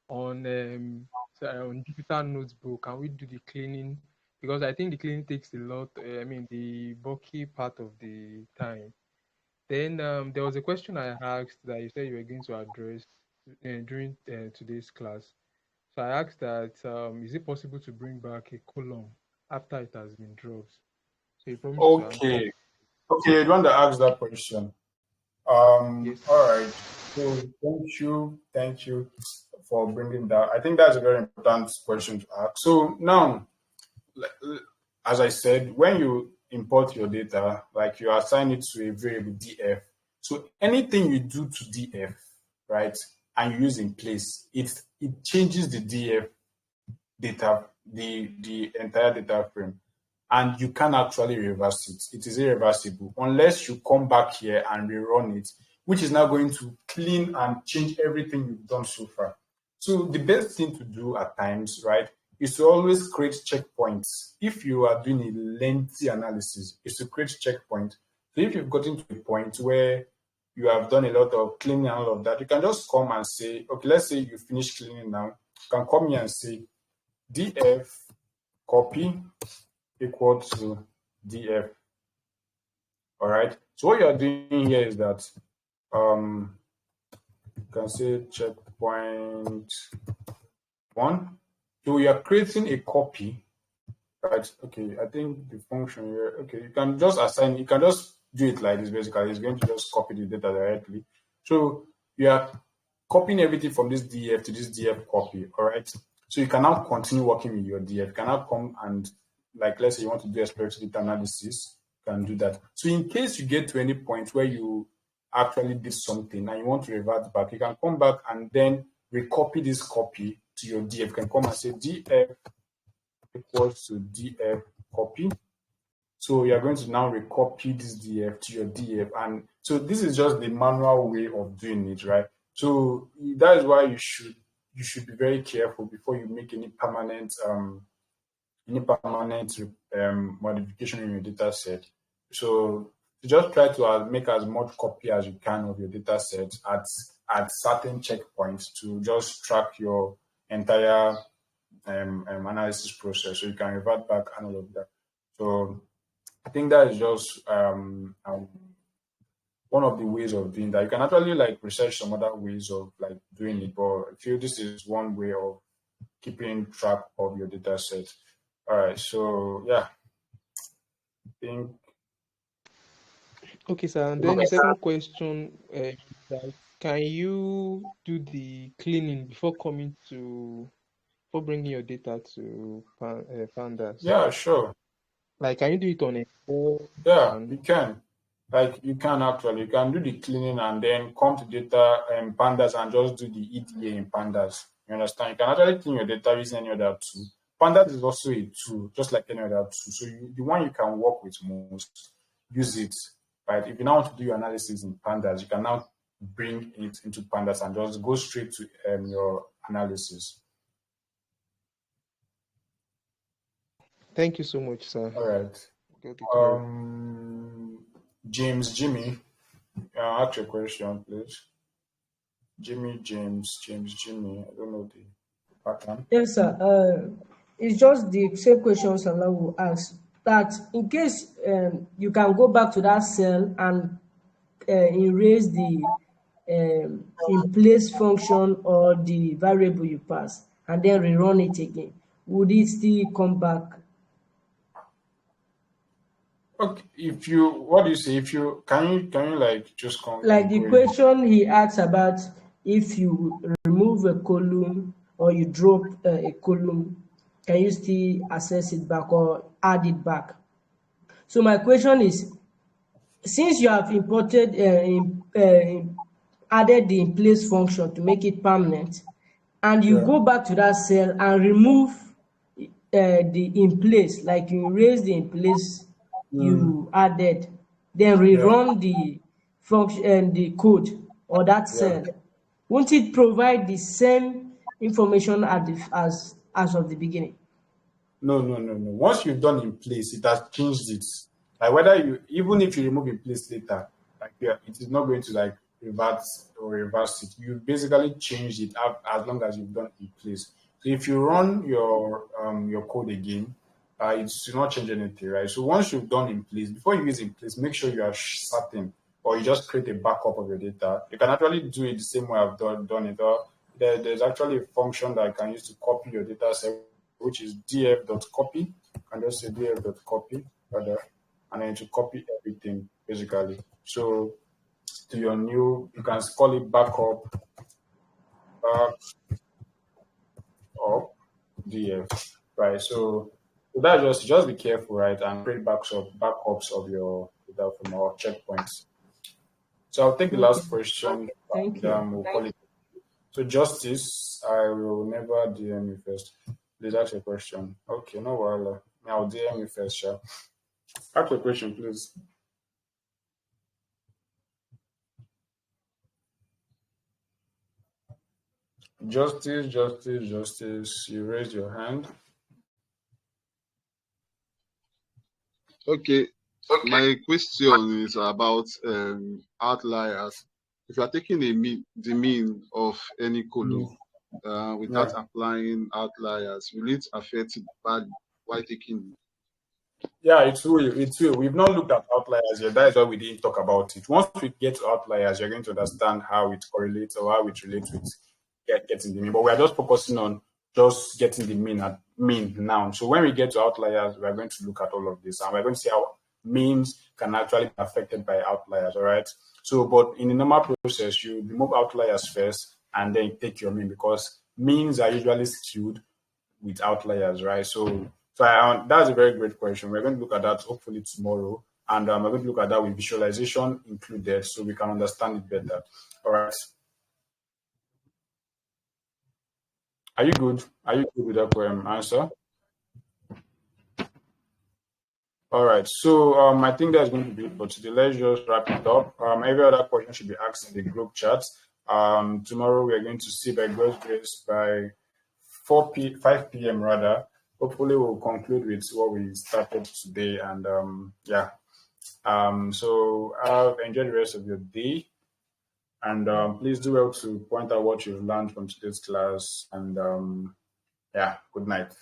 Speaker 6: on on digital notebook? Can we do the cleaning? Because I think the cleaning takes a lot. The bulky part of the time. Then there was a question I asked that you said you were going to address during today's class. So I asked that is it possible to bring back a column after it has been dropped? So you promised to answer.
Speaker 1: Okay, you want to ask that question?
Speaker 6: Yes.
Speaker 1: All right. So thank you for bringing that. I think that's a very important question to ask. So now, as I said, when you import your data, you assign it to a variable df. So anything you do to df, right, and you use in place, it changes the df data the entire data frame, and you can actually reverse it. It is irreversible unless you come back here and rerun it, which is now going to clean and change everything you've done so far. So the best thing to do at times, right, is to always create checkpoints. If you are doing a lengthy analysis, is to create checkpoints. So if you've gotten to a point where you have done a lot of cleaning and all of that, you can just come and say, okay, let's say you finish cleaning now. You can come here and say df copy equal to df. All right. So what you are doing here is that you can say checkpoint 1. So you are creating a copy, right? Okay, I think the function here, okay, you can just assign, you can just do it like this basically. It's going to just copy the data directly. So you are copying everything from this df to this df copy, all right? So you can now continue working with your df. You can now come and, like, let's say you want to do exploratory data analysis, you can do that. So in case you get to any point where you actually did something and you want to revert back, you can come back and then recopy this copy to your df. You can come and say df equals to df copy. So you're going to now recopy this df to your df, and so this is just the manual way of doing it, right? So that is why you should be very careful before you make any permanent modification in your data set. So you just try to make as much copy as you can of your data set at certain checkpoints to just track your entire analysis process, so you can revert back and all of that. So I think that is just one of the ways of doing that. You can actually like research some other ways of like doing it, but I feel this is one way of keeping track of your data set. All right, so yeah, I think.
Speaker 6: Okay, sir. And then the second question, that can you do the cleaning before bringing your data to Pandas?
Speaker 1: Yeah, sure.
Speaker 6: Like, can you do it on a phone?
Speaker 1: Yeah,
Speaker 6: And
Speaker 1: you can. Like you can actually, you can do the cleaning and then come to data pandas and just do the EDA in pandas. You understand? You can actually clean your data using any other tool. Pandas is also a tool, just like any other tool. So the one you can work with most, use it. Right? If you now want to do your analysis in pandas, you can now bring it into pandas and just go straight to your analysis.
Speaker 6: thank you so much, sir.
Speaker 1: All right.
Speaker 6: Got it clear.
Speaker 1: James Jimmy, ask your question, please. Jimmy, Jimmy. I don't know the pattern.
Speaker 7: Yes, sir. It's just the same question Salah will ask. That in case you can go back to that cell and erase the in place function or the variable you pass and then rerun it again, would it still come back?
Speaker 1: Okay, what do you say? If you can you like just come
Speaker 7: Like the question he asks about if you remove a column or you drop a column, can you still access it back or add it back? So my question is, since you have imported added the in place function to make it permanent, and you go back to that cell and remove the in place, like you erase the in place you added, then rerun the function the code or that cell, won't it provide the same information as of the beginning?
Speaker 1: No. Once you've done in place, it has changed it. Like whether even if you remove in place later, like it is not going to like reverse it. You basically changed it as long as you've done in place. So if you run your code again, it will not change anything, right? So once you've done in place, before you use in place, make sure you are certain, or you just create a backup of your data. You can actually do it the same way I've done it. Or there's actually a function that I can use to copy your data set, which is df.copy. And just say df.copy, rather, and then to copy everything basically. So to your new, you can call it backup df, right? So that's just be careful, right, and create backups of your data from our checkpoints. So I'll take the last question.
Speaker 7: Thank you.
Speaker 1: We'll call it. So Justice, I will never DM you first. Please ask your question. Okay, no worries. I'll DM you first, sure. Ask your question, please. Justice. You raised your hand.
Speaker 8: Okay, my question is about outliers. If you are taking the mean of any column without applying outliers, will it affect the value while taking?
Speaker 1: Yeah, it will. It will. We've not looked at outliers yet. That is why we didn't talk about it. Once we get to outliers, you're going to understand how it correlates or how it relates with getting the mean. But we are just focusing on just getting the mean now. So when we get to outliers, we are going to look at all of this, and we're going to see how means can actually be affected by outliers. All right. So, but in the normal process, you remove outliers first, and then take your mean, because means are usually skewed with outliers, right? So that's a very great question. We're going to look at that hopefully tomorrow, and we're going to look at that with visualization included, so we can understand it better. All right. Are you good? Are you good with that answer? All right. So I think that's going to be it for today. Let's just wrap it up. Every other question should be asked in the group chat. Tomorrow we are going to see by God's grace by 5 p.m. rather. Hopefully we'll conclude with what we started today, and so enjoy the rest of your day, and please do well to point out what you've learned from today's class, and good night.